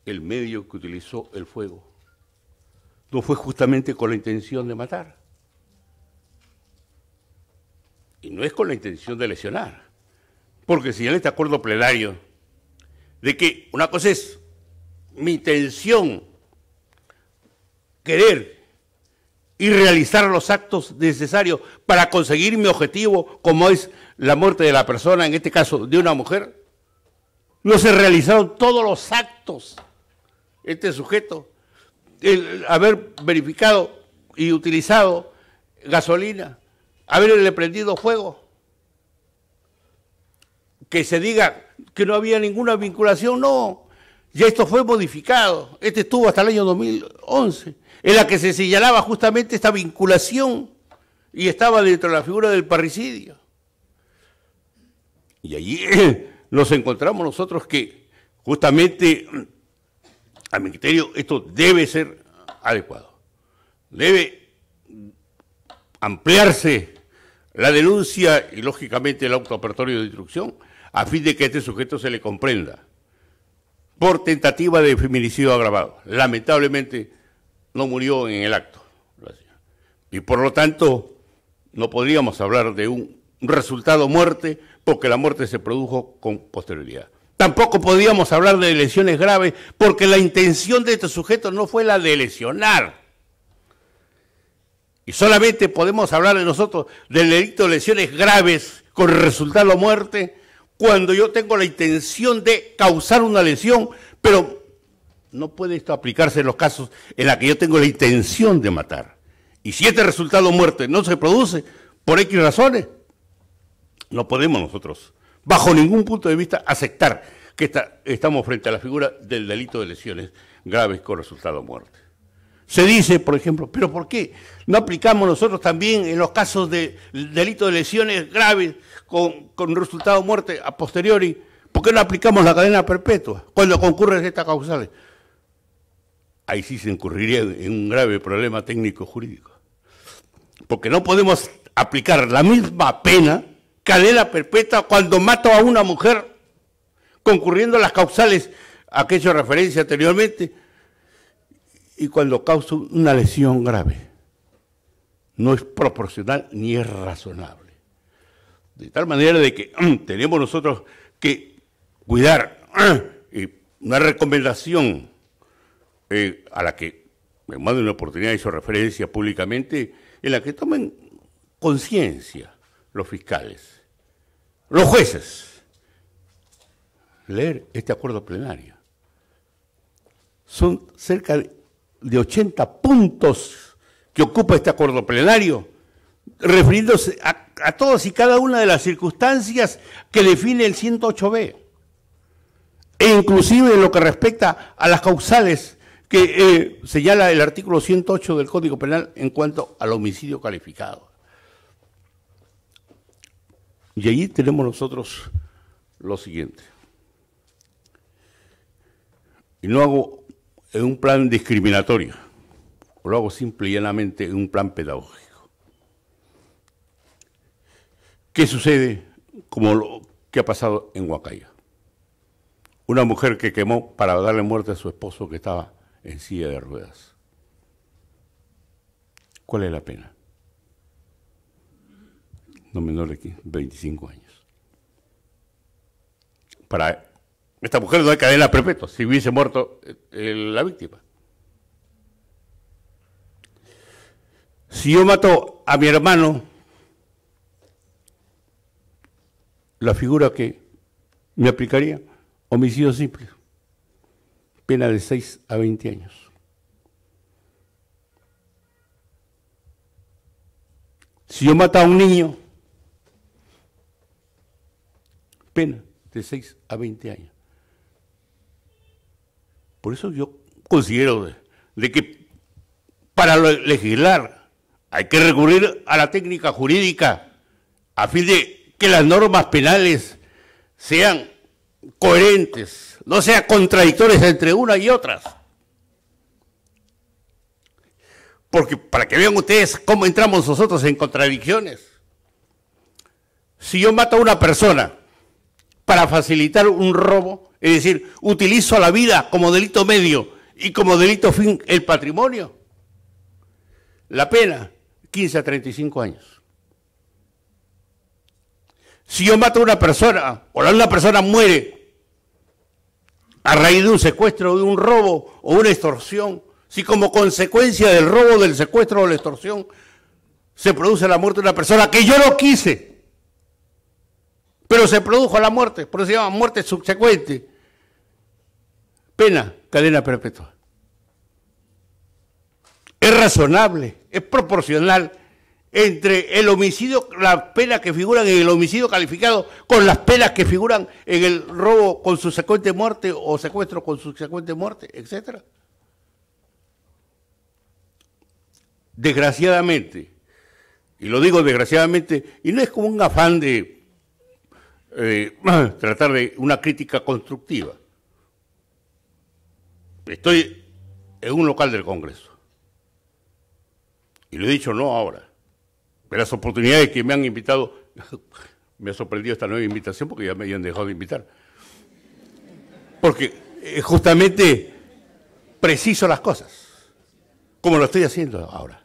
El medio que utilizó el fuego no fue justamente con la intención de matar. Y no es con la intención de lesionar. Porque señala este acuerdo plenario de que una cosa es mi intención, querer y realizar los actos necesarios para conseguir mi objetivo, como es la muerte de la persona, en este caso de una mujer. No se realizaron todos los actos. Este sujeto, el haber verificado y utilizado gasolina, haberle prendido fuego, que se diga que no había ninguna vinculación, no, ya esto fue modificado, este estuvo hasta el año 2011, en la que se señalaba justamente esta vinculación y estaba dentro de la figura del parricidio. Y allí nos encontramos nosotros que justamente, a mi criterio, esto debe ser adecuado. Debe ampliarse la denuncia y, lógicamente, el auto apertorio de instrucción a fin de que a este sujeto se le comprenda por tentativa de feminicidio agravado. Lamentablemente, no murió en el acto. Y, por lo tanto, no podríamos hablar de un resultado muerte porque la muerte se produjo con posterioridad. Tampoco podíamos hablar de lesiones graves porque la intención de este sujeto no fue la de lesionar. Y solamente podemos hablar de nosotros del delito de lesiones graves con resultado muerte cuando yo tengo la intención de causar una lesión, pero no puede esto aplicarse en los casos en los que yo tengo la intención de matar. Y si este resultado muerte no se produce por X razones, no podemos nosotros, bajo ningún punto de vista, aceptar que estamos frente a la figura del delito de lesiones graves con resultado muerte. Se dice, por ejemplo, ¿pero por qué no aplicamos nosotros también en los casos de delito de lesiones graves con resultado muerte a posteriori? ¿Por qué no aplicamos la cadena perpetua cuando concurren estas causales? Ahí sí se incurriría en un grave problema técnico-jurídico. Porque no podemos aplicar la misma pena, cadena perpetua, cuando mato a una mujer, concurriendo las causales a que he hecho referencia anteriormente, y cuando causa una lesión grave. No es proporcional ni es razonable. De tal manera de que tenemos nosotros que cuidar una recomendación a la que me mando una oportunidad hizo referencia públicamente, en la que tomen conciencia los fiscales, los jueces, leer este acuerdo plenario. Son cerca de 80 puntos que ocupa este acuerdo plenario, refiriéndose a todas y cada una de las circunstancias que define el 108B, e inclusive en lo que respecta a las causales que señala el artículo 108 del Código Penal en cuanto al homicidio calificado. Y allí tenemos nosotros lo siguiente. Y no hago en un plan discriminatorio, lo hago simple y llanamente en un plan pedagógico. ¿Qué sucede como lo que ha pasado en Huacaya? Una mujer que quemó para darle muerte a su esposo que estaba en silla de ruedas. ¿Cuál es la pena? No menor de 25 años. Para Esta mujer no hay cadena perpetua si hubiese muerto la víctima. Si yo mato a mi hermano, la figura que me aplicaría, homicidio simple, pena de 6 a 20 años. Si yo mato a un niño, pena de 6 a 20 años. Por eso yo considero de que para legislar hay que recurrir a la técnica jurídica a fin de que las normas penales sean coherentes, no sean contradictorias entre unas y otras. Porque para que vean ustedes cómo entramos nosotros en contradicciones. Si yo mato a una persona para facilitar un robo, es decir, utilizo la vida como delito medio y como delito fin el patrimonio, la pena, 15 a 35 años. Si yo mato a una persona, o una persona muere a raíz de un secuestro, de un robo o una extorsión, si como consecuencia del robo, del secuestro o la extorsión se produce la muerte de una persona que yo no quise, pero se produjo la muerte, por eso se llama muerte subsecuente, pena, cadena perpetua. Es razonable, es proporcional entre el homicidio, las penas que figuran en el homicidio calificado con las penas que figuran en el robo con subsecuente muerte o secuestro con subsecuente muerte, etcétera. Desgraciadamente, y lo digo desgraciadamente, y no es como un afán de tratar de una crítica constructiva. Estoy en un local del Congreso, y lo he dicho no ahora, pero las oportunidades que me han invitado, me ha sorprendido esta nueva invitación porque ya me habían dejado de invitar, porque justamente preciso las cosas, como lo estoy haciendo ahora.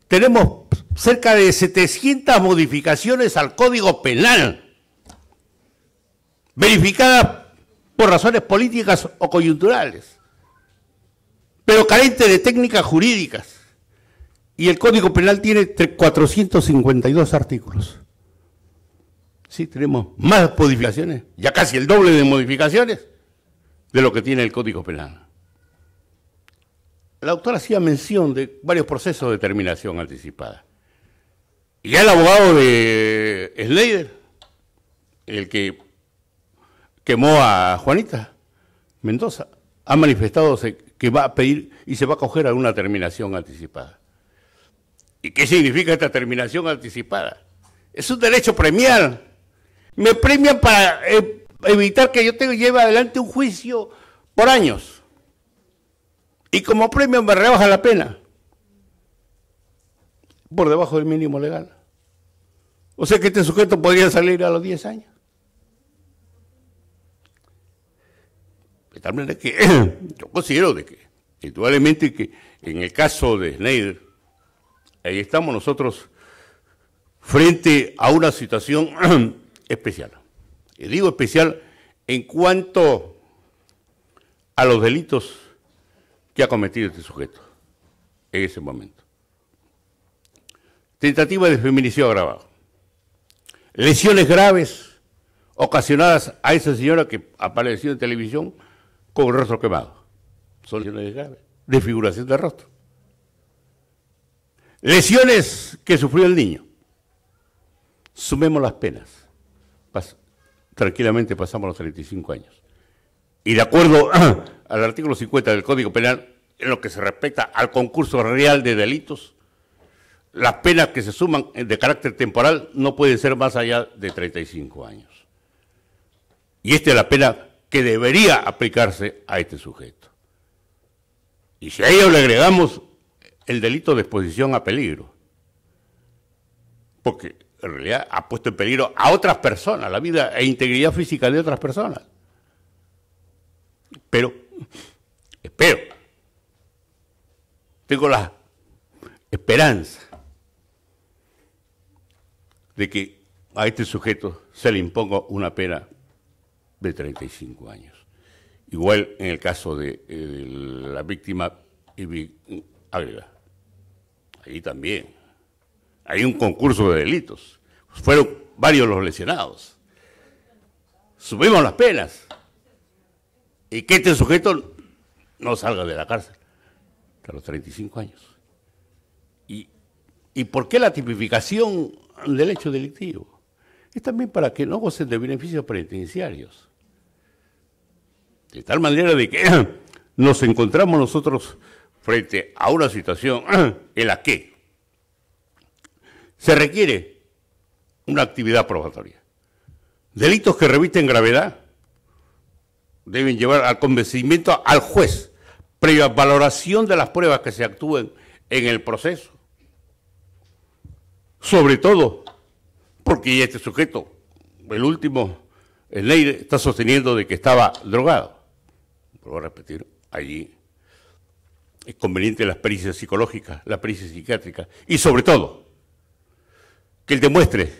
Tenemos cerca de 700 modificaciones al Código Penal, verificadas por razones políticas o coyunturales, pero carentes de técnicas jurídicas. Y el Código Penal tiene 452 artículos. Sí, tenemos más modificaciones, ya casi el doble de modificaciones de lo que tiene el Código Penal. La doctora hacía mención de varios procesos de terminación anticipada. Y ya el abogado de Schneider, el que quemó a Juanita Mendoza, ha manifestado que va a pedir y se va a acoger a una terminación anticipada. ¿Y qué significa esta terminación anticipada? Es un derecho premial. Me premian para evitar que yo lleve adelante un juicio por años. Y como premio me rebaja la pena por debajo del mínimo legal. O sea que este sujeto podría salir a los 10 años. De tal manera que yo considero de que, indudablemente que en el caso de Schneider, ahí estamos nosotros frente a una situación especial. Y digo especial en cuanto a los delitos que ha cometido este sujeto en ese momento. Tentativa de feminicidio agravado. Lesiones graves ocasionadas a esa señora que apareció en televisión con el rostro quemado. Son lesiones graves. Desfiguración del rostro. Lesiones que sufrió el niño. Sumemos las penas. Tranquilamente pasamos los 35 años. Y de acuerdo al artículo 50 del Código Penal, en lo que se respecta al concurso real de delitos, las penas que se suman de carácter temporal no pueden ser más allá de 35 años. Y esta es la pena que debería aplicarse a este sujeto. Y si a ello le agregamos el delito de exposición a peligro, porque en realidad ha puesto en peligro a otras personas, la vida e integridad física de otras personas. Pero, espero, tengo la esperanza de que a este sujeto se le imponga una pena de 35 años. Igual en el caso de la víctima Ágreda. Ahí también. Hay un concurso de delitos. Fueron varios los lesionados. Subimos las penas. Y que este sujeto no salga de la cárcel hasta los 35 años. ¿Y por qué la tipificación del hecho delictivo? Es también para que no gocen de beneficios penitenciarios. De tal manera de que nos encontramos nosotros frente a una situación en la que se requiere una actividad probatoria. Delitos que revisten gravedad deben llevar al convencimiento al juez, previa valoración de las pruebas que se actúen en el proceso. Sobre todo porque este sujeto, el último, el Neire, está sosteniendo de que estaba drogado. Vuelvo a repetir, allí es conveniente las pericias psicológicas, la pericia psiquiátrica y sobre todo que él demuestre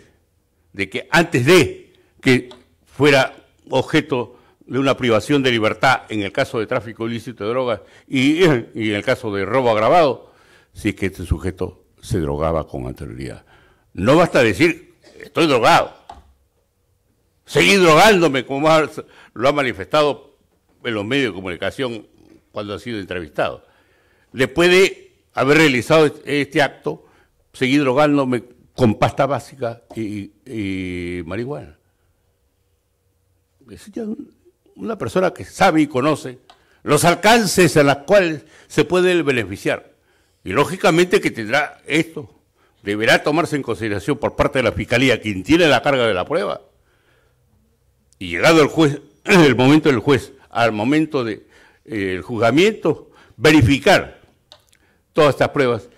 de que antes de que fuera objeto de una privación de libertad en el caso de tráfico ilícito de drogas y en el caso de robo agravado, si es que este sujeto se drogaba con anterioridad. No basta decir, estoy drogado. Seguir drogándome, como lo ha manifestado en los medios de comunicación cuando ha sido entrevistado. Después de haber realizado este acto, seguir drogándome con pasta básica y marihuana. Es ya una persona que sabe y conoce los alcances a los cuales se puede beneficiar. Y lógicamente que tendrá esto. Deberá tomarse en consideración por parte de la Fiscalía, quien tiene la carga de la prueba. Y llegado el juez, el momento del juez, al momento del juzgamiento, verificar todas estas pruebas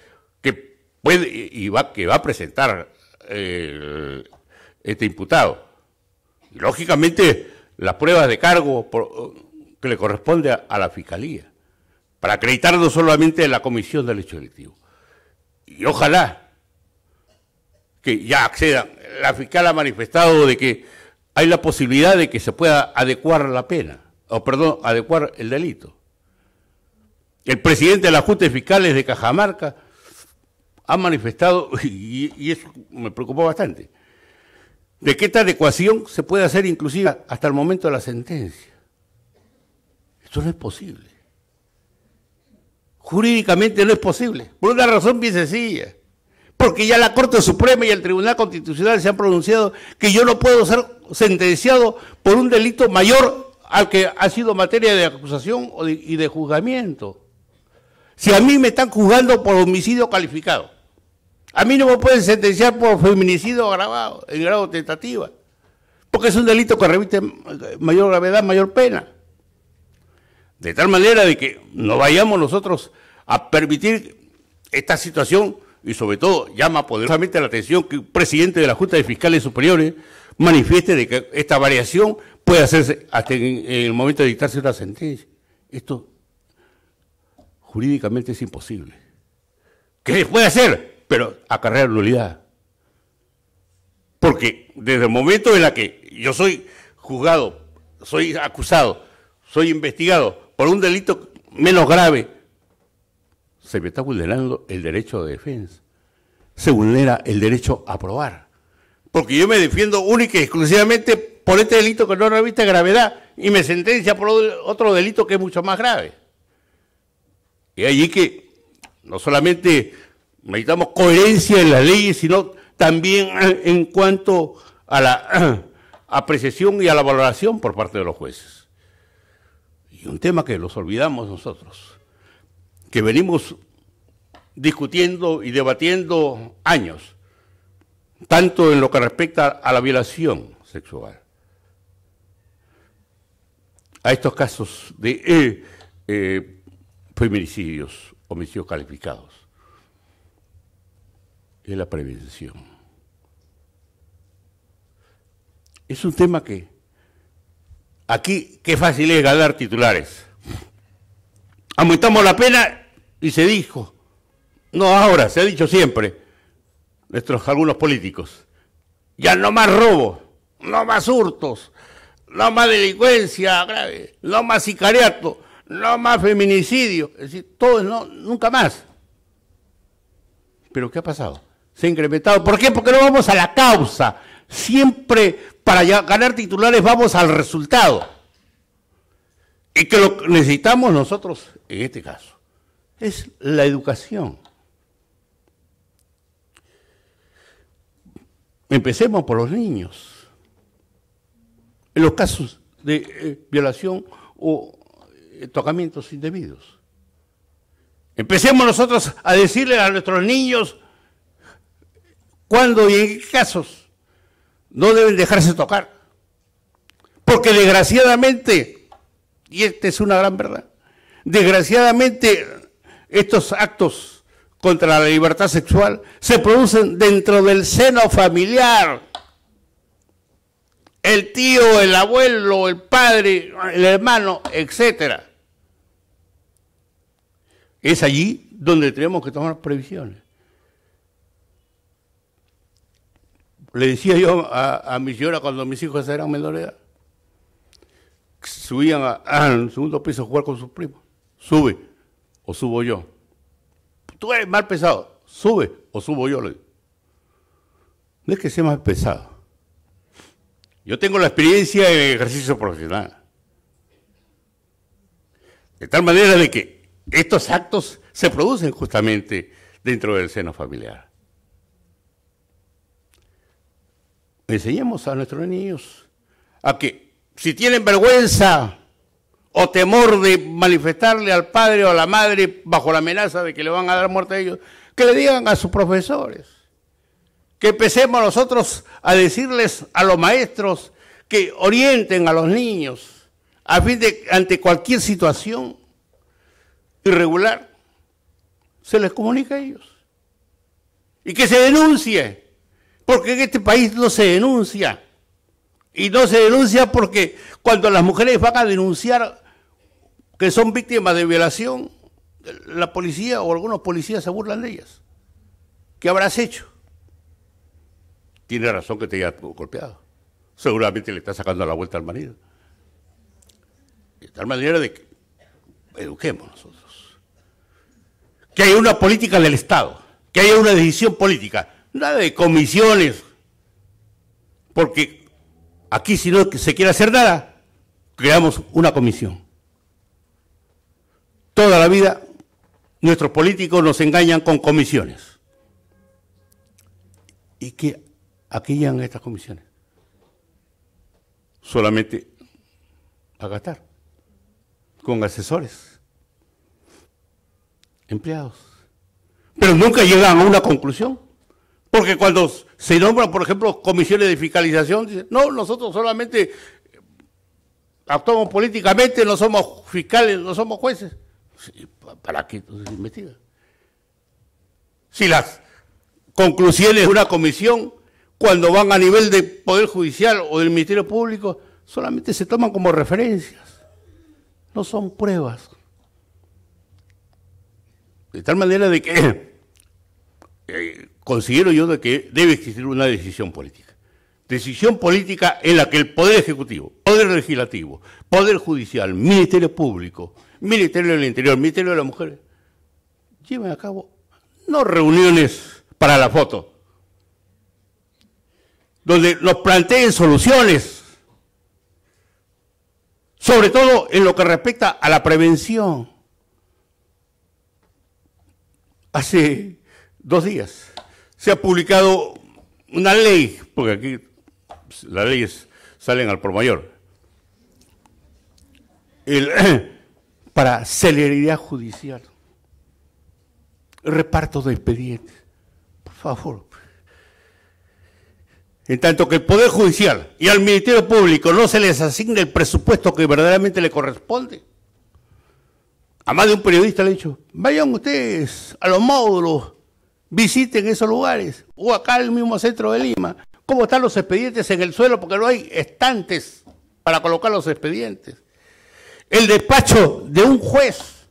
que puede que va a presentar este imputado. Y lógicamente, las pruebas de cargo que le corresponde a la Fiscalía, para acreditar no solamente la comisión del hecho delictivo. Y ojalá que ya accedan. La fiscal ha manifestado de que hay la posibilidad de que se pueda adecuar la pena, adecuar el delito. El presidente de la Junta de Fiscales de Cajamarca ha manifestado, y eso me preocupó bastante, de que esta adecuación se puede hacer inclusive hasta el momento de la sentencia. Esto no es posible. Jurídicamente no es posible, por una razón bien sencilla. Porque ya la Corte Suprema y el Tribunal Constitucional se han pronunciado que yo no puedo ser sentenciado por un delito mayor al que ha sido materia de acusación y de juzgamiento. Si a mí me están juzgando por homicidio calificado, a mí no me pueden sentenciar por feminicidio agravado, en grado de tentativa, porque es un delito que reviste mayor gravedad, mayor pena. De tal manera de que no vayamos nosotros a permitir esta situación. Y sobre todo llama poderosamente la atención que un presidente de la Junta de Fiscales Superiores manifieste de que esta variación puede hacerse hasta en el momento de dictarse una sentencia. Esto jurídicamente es imposible. ¿Qué se puede hacer? Pero acarrear nulidad. Porque desde el momento en el que yo soy juzgado, soy acusado, soy investigado por un delito menos grave, se me está vulnerando el derecho de defensa, se vulnera el derecho a probar, porque yo me defiendo única y exclusivamente por este delito que no reviste gravedad y me sentencia por otro delito que es mucho más grave. Y allí que no solamente necesitamos coherencia en las leyes, sino también en cuanto a la apreciación y a la valoración por parte de los jueces. Y un tema que nos olvidamos nosotros, que venimos discutiendo y debatiendo años, tanto en lo que respecta a la violación sexual, a estos casos de feminicidios, homicidios calificados, es la prevención. Es un tema que aquí qué fácil es ganar titulares. Aumentamos la pena y se dijo, no ahora, se ha dicho siempre, algunos políticos, ya no más robo, no más hurtos, no más delincuencia grave, no más sicariato, no más feminicidio, es decir, todo no, nunca más. ¿Pero qué ha pasado? Se ha incrementado. ¿Por qué? Porque no vamos a la causa. Siempre para ganar titulares vamos al resultado. Y que lo que necesitamos nosotros, en este caso, es la educación. Empecemos por los niños. En los casos de violación o tocamientos indebidos. Empecemos nosotros a decirle a nuestros niños cuándo y en qué casos no deben dejarse tocar. Porque desgraciadamente, y esta es una gran verdad, desgraciadamente estos actos contra la libertad sexual se producen dentro del seno familiar. El tío, el abuelo, el padre, el hermano, etcétera. Es allí donde tenemos que tomar previsiones. Le decía yo a mi señora cuando mis hijos eran menores de edad, subían al segundo piso a jugar con sus primos. Sube o subo yo. Tú eres mal pesado. Sube o subo yo. Le digo. No es que sea más pesado. Yo tengo la experiencia en el ejercicio profesional. De tal manera de que estos actos se producen justamente dentro del seno familiar. Enseñemos a nuestros niños a que si tienen vergüenza o temor de manifestarle al padre o a la madre bajo la amenaza de que le van a dar muerte a ellos, que le digan a sus profesores. Que empecemos nosotros a decirles a los maestros que orienten a los niños a fin de, ante cualquier situación irregular, se les comunica a ellos. Y que se denuncie, porque en este país no se denuncia. Y no se denuncia porque cuando las mujeres van a denunciar que son víctimas de violación, la policía o algunos policías se burlan de ellas. ¿Qué habrás hecho? Tiene razón que te haya golpeado. Seguramente le está sacando la vuelta al marido. De tal manera de que eduquemos nosotros. Que haya una política del Estado, que haya una decisión política, nada de comisiones, porque aquí si no se quiere hacer nada, creamos una comisión. Toda la vida nuestros políticos nos engañan con comisiones. ¿Y qué? ¿A qué llegan estas comisiones? Solamente a gastar, con asesores, empleados. Pero nunca llegan a una conclusión. Porque cuando se nombran, por ejemplo, comisiones de fiscalización, dicen, no, nosotros solamente actuamos políticamente, no somos fiscales, no somos jueces. ¿Para qué entonces se investiga? Si las conclusiones de una comisión, cuando van a nivel del Poder Judicial o del Ministerio Público, solamente se toman como referencias, no son pruebas. De tal manera de que considero yo de que debe existir una decisión política. Decisión política en la que el Poder Ejecutivo, Poder Legislativo, Poder Judicial, Ministerio Público, Ministerio del Interior, Ministerio de las Mujeres, lleven a cabo no reuniones para la foto, donde nos planteen soluciones, sobre todo en lo que respecta a la prevención. Hace 2 días se ha publicado una ley, porque aquí las leyes salen al por mayor, para celeridad judicial, reparto de expedientes, por favor. En tanto que el Poder Judicial y al Ministerio Público no se les asigne el presupuesto que verdaderamente le corresponde. A más de un periodista le he dicho, vayan ustedes a los módulos, visiten esos lugares, o acá en el mismo centro de Lima, cómo están los expedientes en el suelo, porque no hay estantes para colocar los expedientes. El despacho de un juez,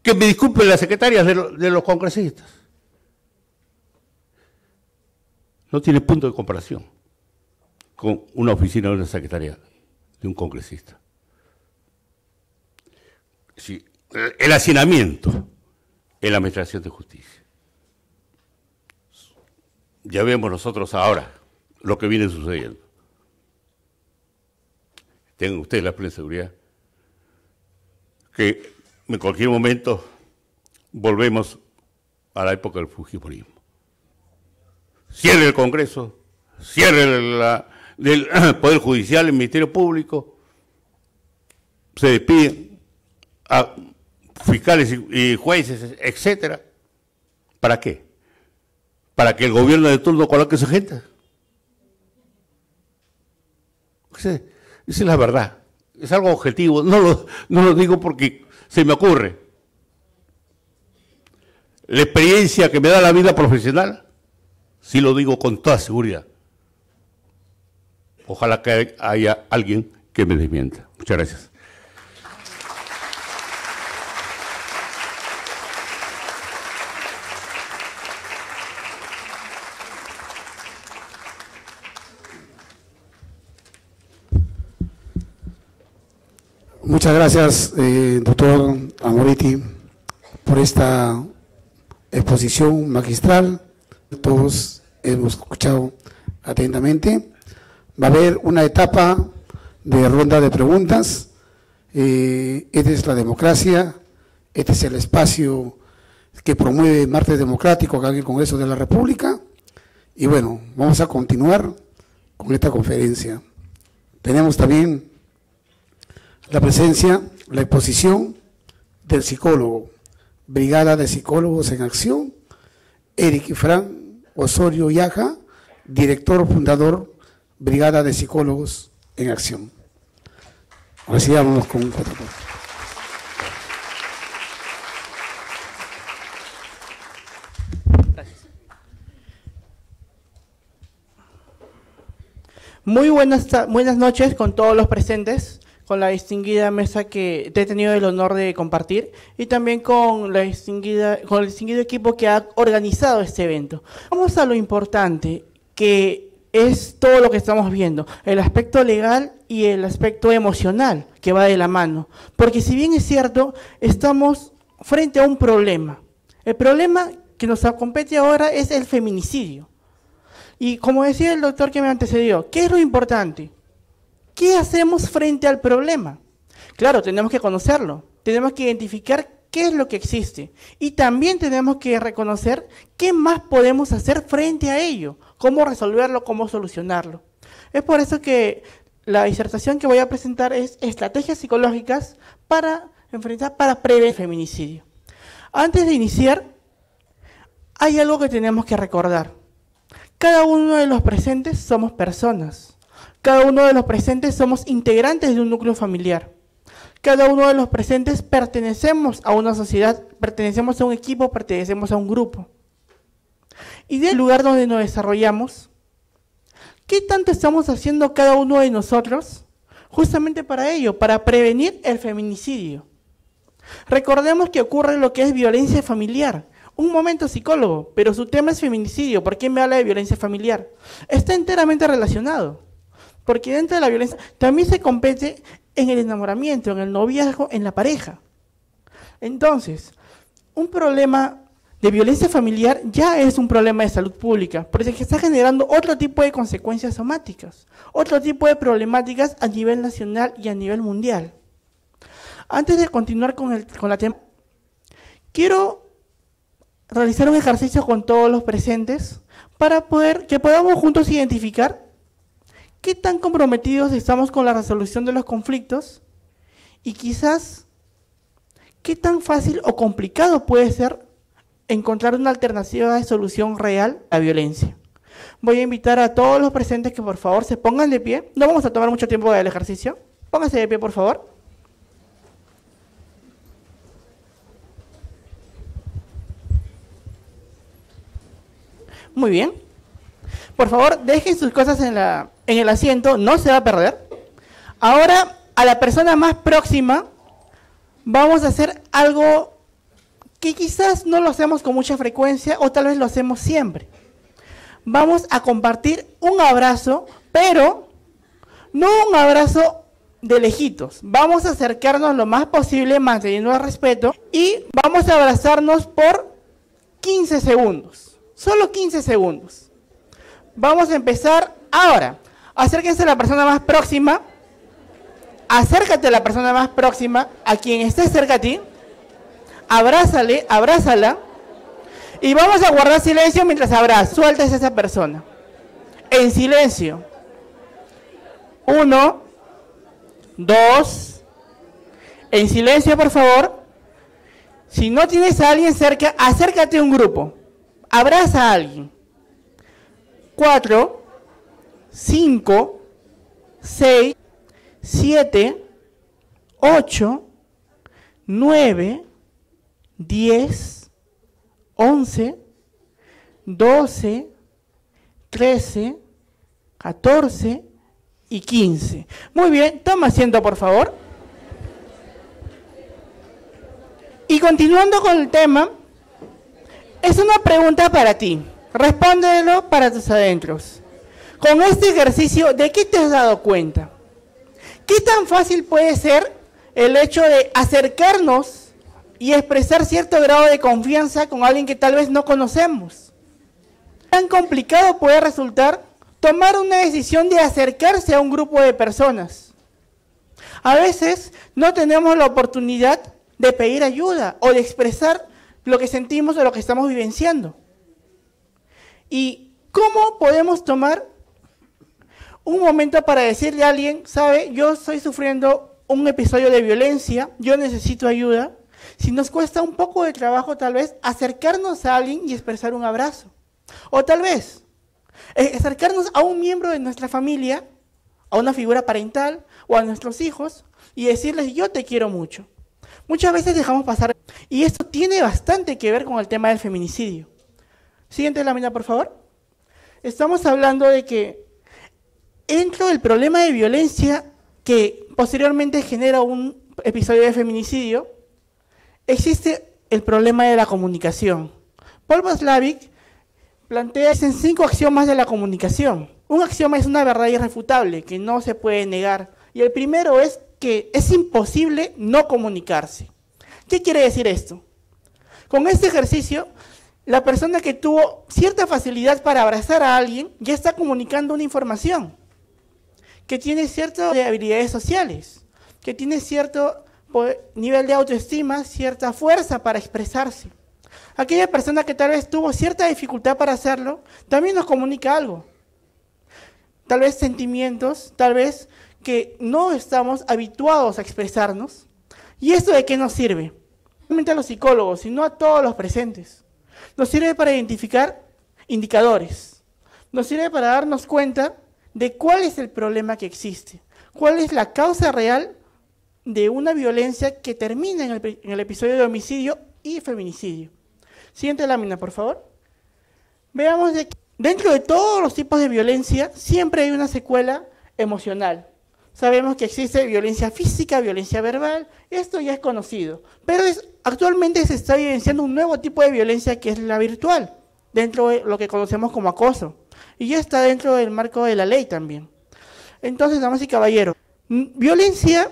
que me disculpen las secretarias de los congresistas, no tiene punto de comparación con una oficina de una secretaria de un congresista. Sí, el hacinamiento en la administración de justicia. Ya vemos nosotros ahora lo que viene sucediendo. Tengan ustedes la plena seguridad que en cualquier momento volvemos a la época del fujimorismo. Cierre el Congreso, cierre del Poder Judicial, el Ministerio Público, se despiden a fiscales y jueces, etcétera. ¿Para qué? ¿Para que el gobierno de turno coloque su gente? Esa es la verdad. Es algo objetivo. No lo digo porque se me ocurre. La experiencia que me da la vida profesional, sí lo digo con toda seguridad. Ojalá que haya alguien que me desmienta. Muchas gracias. Muchas gracias, doctor Amoriti, por esta exposición magistral. Todos hemos escuchado atentamente. Va a haber una etapa de ronda de preguntas. Esta es la democracia, este es el espacio que promueve Martes Democrático acá en el Congreso de la República. Y bueno, vamos a continuar con esta conferencia. Tenemos también la presencia, la exposición del psicólogo, Brigada de Psicólogos en Acción, Eric Fran Osorio Yaja, director fundador, Brigada de Psicólogos en Acción. Recibámonos con un protocolo. Muy buenas noches con todos los presentes, con la distinguida mesa que he tenido el honor de compartir y también con el distinguido equipo que ha organizado este evento. Vamos a lo importante, que es todo lo que estamos viendo, el aspecto legal y el aspecto emocional que va de la mano. Porque si bien es cierto, estamos frente a un problema. El problema que nos compete ahora es el feminicidio. Y como decía el doctor que me antecedió, ¿qué es lo importante? ¿Qué hacemos frente al problema? Claro, tenemos que conocerlo, tenemos que identificar qué es lo que existe y también tenemos que reconocer qué más podemos hacer frente a ello, cómo resolverlo, cómo solucionarlo. Es por eso que la disertación que voy a presentar es estrategias psicológicas para prevenir el feminicidio. Antes de iniciar, hay algo que tenemos que recordar. Cada uno de los presentes somos personas. Cada uno de los presentes somos integrantes de un núcleo familiar. Cada uno de los presentes pertenecemos a una sociedad, pertenecemos a un equipo, pertenecemos a un grupo. Y del lugar donde nos desarrollamos, ¿qué tanto estamos haciendo cada uno de nosotros justamente para ello, para prevenir el feminicidio? Recordemos que ocurre lo que es violencia familiar. Un momento, psicólogo, pero su tema es feminicidio. ¿Por qué me habla de violencia familiar? Está enteramente relacionado. Porque dentro de la violencia también se compete en el enamoramiento, en el noviazgo, en la pareja. Entonces, un problema de violencia familiar ya es un problema de salud pública, porque está generando otro tipo de consecuencias somáticas, otro tipo de problemáticas a nivel nacional y a nivel mundial. Antes de continuar con la tema, quiero realizar un ejercicio con todos los presentes para que podamos juntos identificar qué tan comprometidos estamos con la resolución de los conflictos y quizás qué tan fácil o complicado puede ser encontrar una alternativa de solución real a la violencia. Voy a invitar a todos los presentes que por favor se pongan de pie. No vamos a tomar mucho tiempo del ejercicio. Pónganse de pie, por favor. Muy bien. Por favor, dejen sus cosas en el asiento, no se va a perder. Ahora, a la persona más próxima, vamos a hacer algo que quizás no lo hacemos con mucha frecuencia o tal vez lo hacemos siempre. Vamos a compartir un abrazo, pero No un abrazo de lejitos. Vamos a acercarnos lo más posible manteniendo el respeto y vamos a abrazarnos por 15 segundos. Solo 15 segundos. Vamos a empezar ahora. Acérquense a la persona más próxima. Acércate a la persona más próxima, a quien esté cerca a ti. Abrázale, abrázala. Y vamos a guardar silencio mientras abrazas. Sueltes a esa persona. En silencio. 1, 2. En silencio, por favor. Si no tienes a alguien cerca, acércate a un grupo. Abraza a alguien. 4, 5, 6, 7, 8, 9, 10, 11, 12, 13, 14 y 15. Muy bien, toma asiento, por favor. Y continuando con el tema, es una pregunta para ti. Respóndelo para tus adentros. Con este ejercicio, ¿de qué te has dado cuenta? ¿Qué tan fácil puede ser el hecho de acercarnos y expresar cierto grado de confianza con alguien que tal vez no conocemos? ¿Tan complicado puede resultar tomar una decisión de acercarse a un grupo de personas? A veces no tenemos la oportunidad de pedir ayuda o de expresar lo que sentimos o lo que estamos vivenciando. ¿Y cómo podemos tomar un momento para decirle a alguien, sabe, yo estoy sufriendo un episodio de violencia, yo necesito ayuda? Si nos cuesta un poco de trabajo tal vez acercarnos a alguien y expresar un abrazo. O tal vez acercarnos a un miembro de nuestra familia, a una figura parental o a nuestros hijos y decirles, yo te quiero mucho. Muchas veces dejamos pasar, y esto tiene bastante que ver con el tema del feminicidio. Siguiente lámina, por favor. Estamos hablando de que dentro del problema de violencia que posteriormente genera un episodio de feminicidio, existe el problema de la comunicación. Paul Watzlawick plantea en 5 axiomas de la comunicación. Un axioma es una verdad irrefutable que no se puede negar. Y el primero es que es imposible no comunicarse. ¿Qué quiere decir esto? Con este ejercicio, la persona que tuvo cierta facilidad para abrazar a alguien ya está comunicando una información, que tiene ciertas habilidades sociales, que tiene cierto nivel de autoestima, cierta fuerza para expresarse. Aquella persona que tal vez tuvo cierta dificultad para hacerlo, también nos comunica algo. Tal vez sentimientos, tal vez que no estamos habituados a expresarnos. ¿Y esto de qué nos sirve? No solamente a los psicólogos, sino a todos los presentes. Nos sirve para identificar indicadores. Nos sirve para darnos cuenta de cuál es el problema que existe. Cuál es la causa real de una violencia que termina en el episodio de homicidio y feminicidio. Siguiente lámina, por favor. Veamos que dentro de todos los tipos de violencia siempre hay una secuela emocional. Sabemos que existe violencia física, violencia verbal, esto ya es conocido. Pero actualmente se está evidenciando un nuevo tipo de violencia que es la virtual, dentro de lo que conocemos como acoso. Y ya está dentro del marco de la ley también. Entonces, damas y caballeros, violencia,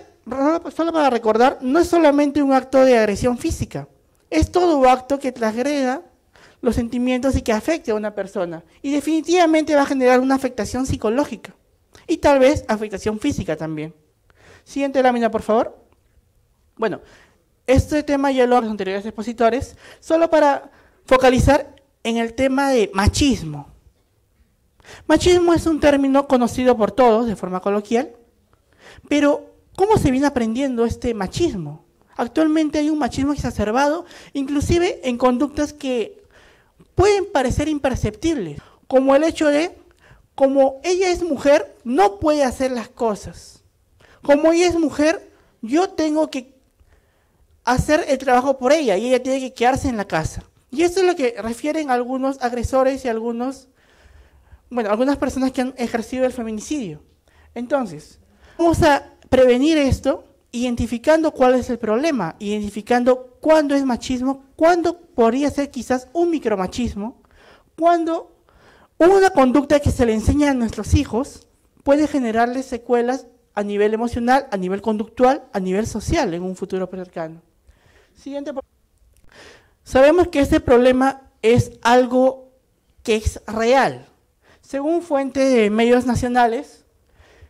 solo para recordar, no es solamente un acto de agresión física. Es todo acto que transgreda los sentimientos y que afecte a una persona. Y definitivamente va a generar una afectación psicológica. Y tal vez afectación física también. Siguiente lámina, por favor. Bueno, este tema ya lo hablamos en los anteriores expositores, solo para focalizar en el tema de machismo. Machismo es un término conocido por todos de forma coloquial, pero ¿cómo se viene aprendiendo este machismo? Actualmente hay un machismo exacerbado, inclusive en conductas que pueden parecer imperceptibles, como el hecho de, como ella es mujer, no puede hacer las cosas. Como ella es mujer, yo tengo que hacer el trabajo por ella y ella tiene que quedarse en la casa. Y esto es lo que refieren algunos agresores y algunas personas que han ejercido el feminicidio. Entonces, vamos a prevenir esto identificando cuál es el problema, identificando cuándo es machismo, cuándo podría ser quizás un micromachismo, cuándo una conducta que se le enseña a nuestros hijos puede generarle secuelas a nivel emocional, a nivel conductual, a nivel social en un futuro cercano. Siguiente. Sabemos que este problema es algo que es real. Según fuentes de medios nacionales,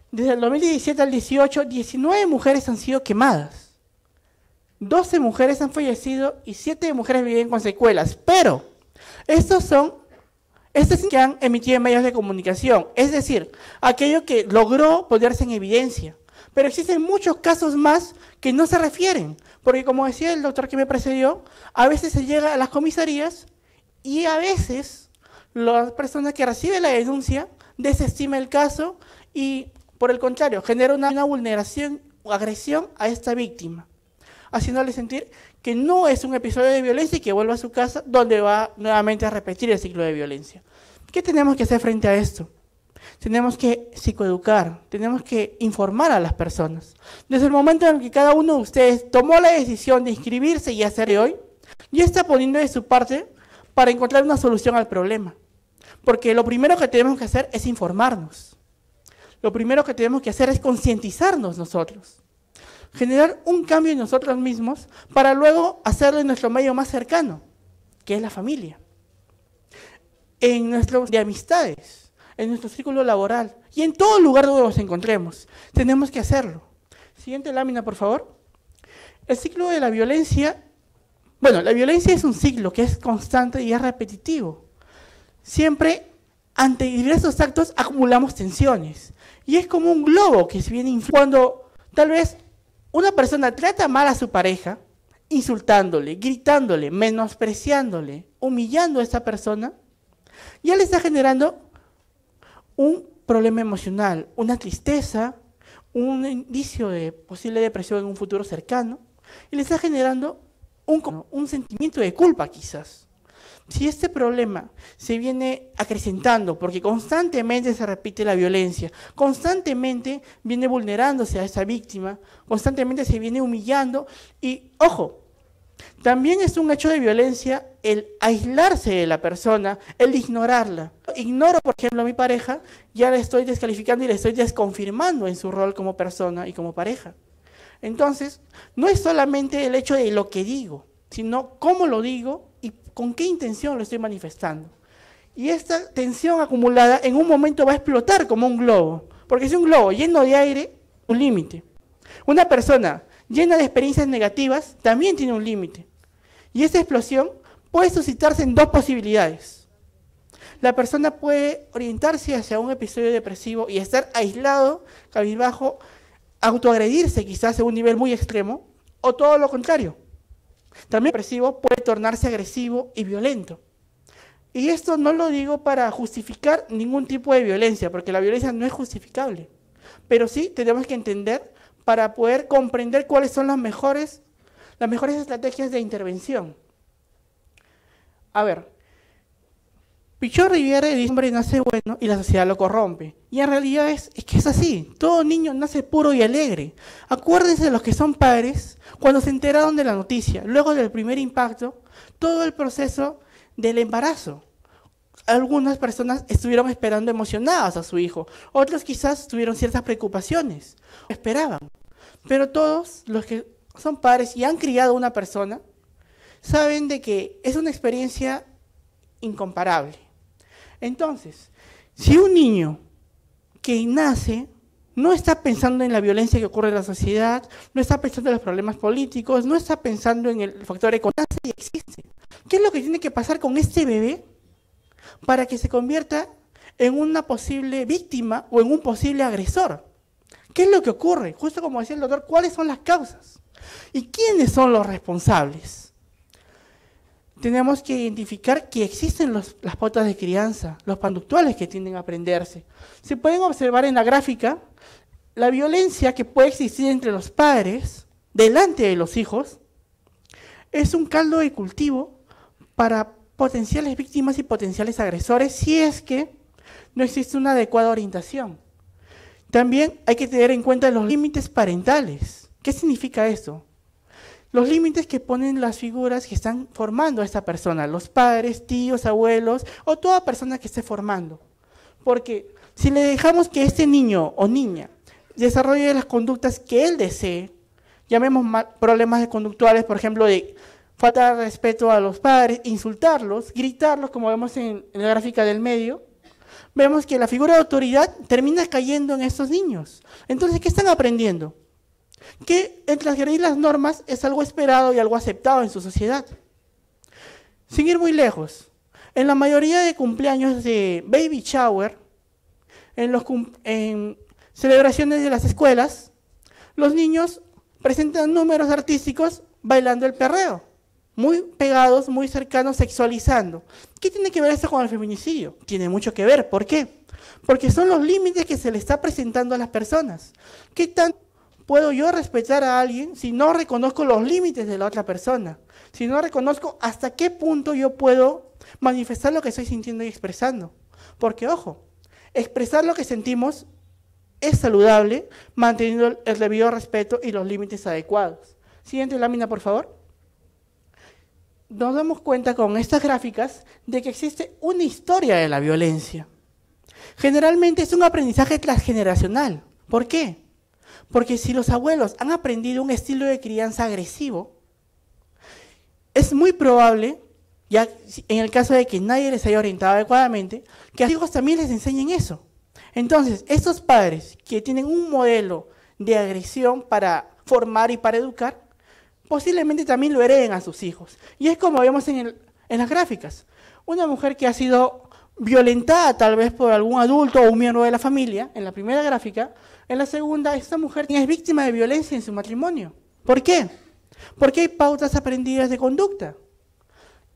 desde el 2017 al 18, 19 mujeres han sido quemadas. 12 mujeres han fallecido y 7 mujeres viven con secuelas. Pero estos que han emitido en medios de comunicación, es decir, aquello que logró ponerse en evidencia. Pero existen muchos casos más que no se refieren, porque como decía el doctor que me precedió, a veces se llega a las comisarías y a veces la persona que recibe la denuncia desestima el caso y, por el contrario, genera una vulneración o agresión a esta víctima, haciéndole sentir que no es un episodio de violencia y que vuelva a su casa donde va nuevamente a repetir el ciclo de violencia. ¿Qué tenemos que hacer frente a esto? Tenemos que psicoeducar, tenemos que informar a las personas. Desde el momento en el que cada uno de ustedes tomó la decisión de inscribirse y hacer hoy, ya está poniendo de su parte para encontrar una solución al problema. Porque lo primero que tenemos que hacer es informarnos. Lo primero que tenemos que hacer es concientizarnos nosotros. Generar un cambio en nosotros mismos para luego hacerlo en nuestro medio más cercano, que es la familia. En nuestros de amistades, en nuestro círculo laboral y en todo lugar donde nos encontremos. Tenemos que hacerlo. Siguiente lámina, por favor. El ciclo de la violencia. Bueno, la violencia es un ciclo que es constante y es repetitivo. Siempre, ante diversos actos, acumulamos tensiones. Y es como un globo que se viene cuando tal vez una persona trata mal a su pareja, insultándole, gritándole, menospreciándole, humillando a esta persona, ya le está generando un problema emocional, una tristeza, un indicio de posible depresión en un futuro cercano, y le está generando un sentimiento de culpa quizás. Si este problema se viene acrecentando, porque constantemente se repite la violencia, constantemente viene vulnerándose a esa víctima, constantemente se viene humillando, y ojo, también es un hecho de violencia el aislarse de la persona, el ignorarla. Ignoro, por ejemplo, a mi pareja, ya la estoy descalificando y la estoy desconfirmando en su rol como persona y como pareja. Entonces, no es solamente el hecho de lo que digo, sino cómo lo digo y con qué intención lo estoy manifestando. Y esta tensión acumulada en un momento va a explotar como un globo, porque si un globo lleno de aire, un límite. Una persona llena de experiencias negativas también tiene un límite. Y esa explosión puede suscitarse en dos posibilidades. La persona puede orientarse hacia un episodio depresivo y estar aislado, cabizbajo, autoagredirse quizás a un nivel muy extremo, o todo lo contrario. También el depresivo puede tornarse agresivo y violento. Y esto no lo digo para justificar ningún tipo de violencia, porque la violencia no es justificable. Pero sí tenemos que entender para poder comprender cuáles son las mejores estrategias de intervención. A ver, Pichot Riviere dice: hombre nace bueno y la sociedad lo corrompe. Y en realidad es que es así. Todo niño nace puro y alegre. Acuérdense de los que son padres, cuando se enteraron de la noticia, luego del primer impacto, todo el proceso del embarazo. Algunas personas estuvieron esperando emocionadas a su hijo, otros quizás tuvieron ciertas preocupaciones, esperaban. Pero todos los que son padres y han criado a una persona saben de que es una experiencia incomparable. Entonces, si un niño que nace no está pensando en la violencia que ocurre en la sociedad, no está pensando en los problemas políticos, no está pensando en el factor económico, y existe. ¿Qué es lo que tiene que pasar con este bebé para que se convierta en una posible víctima o en un posible agresor? ¿Qué es lo que ocurre? Justo como decía el doctor, ¿cuáles son las causas? ¿Y quiénes son los responsables? Tenemos que identificar que existen las pautas de crianza, los conductuales que tienden a aprenderse. Se pueden observar en la gráfica la violencia que puede existir entre los padres delante de los hijos. Es un caldo de cultivo para potenciales víctimas y potenciales agresores si es que no existe una adecuada orientación. También hay que tener en cuenta los límites parentales. ¿Qué significa esto? Los límites que ponen las figuras que están formando a esta persona, los padres, tíos, abuelos o toda persona que esté formando. Porque Si le dejamos que este niño o niña desarrolle las conductas que él desee, llamemos problemas conductuales, por ejemplo, de falta de respeto a los padres, insultarlos, gritarlos, como vemos en la gráfica del medio, vemos que la figura de autoridad termina cayendo en estos niños. Entonces, ¿qué están aprendiendo? Que el transgredir las normas es algo esperado y algo aceptado en su sociedad. Sin ir muy lejos, en la mayoría de cumpleaños de baby shower, en celebraciones de las escuelas, los niños presentan números artísticos bailando el perreo, muy pegados, muy cercanos, sexualizando. ¿Qué tiene que ver esto con el feminicidio? Tiene mucho que ver. ¿Por qué? Porque son los límites que se le está presentando a las personas. ¿Qué tanto puedo yo respetar a alguien si no reconozco los límites de la otra persona? Si no reconozco hasta qué punto yo puedo manifestar lo que estoy sintiendo y expresando. Porque, ojo, expresar lo que sentimos es saludable, manteniendo el debido respeto y los límites adecuados. Siguiente lámina, por favor. Nos damos cuenta con estas gráficas de que existe una historia de la violencia. Generalmente es un aprendizaje transgeneracional. ¿Por qué? Porque si los abuelos han aprendido un estilo de crianza agresivo, es muy probable, ya en el caso de que nadie les haya orientado adecuadamente, que a los hijos también les enseñen eso. Entonces, estos padres que tienen un modelo de agresión para formar y para educar, posiblemente también lo hereden a sus hijos. Y es como vemos en las gráficas. Una mujer que ha sido violentada tal vez por algún adulto o un miembro de la familia, en la primera gráfica. En la segunda, esta mujer es víctima de violencia en su matrimonio. ¿Por qué? Porque hay pautas aprendidas de conducta.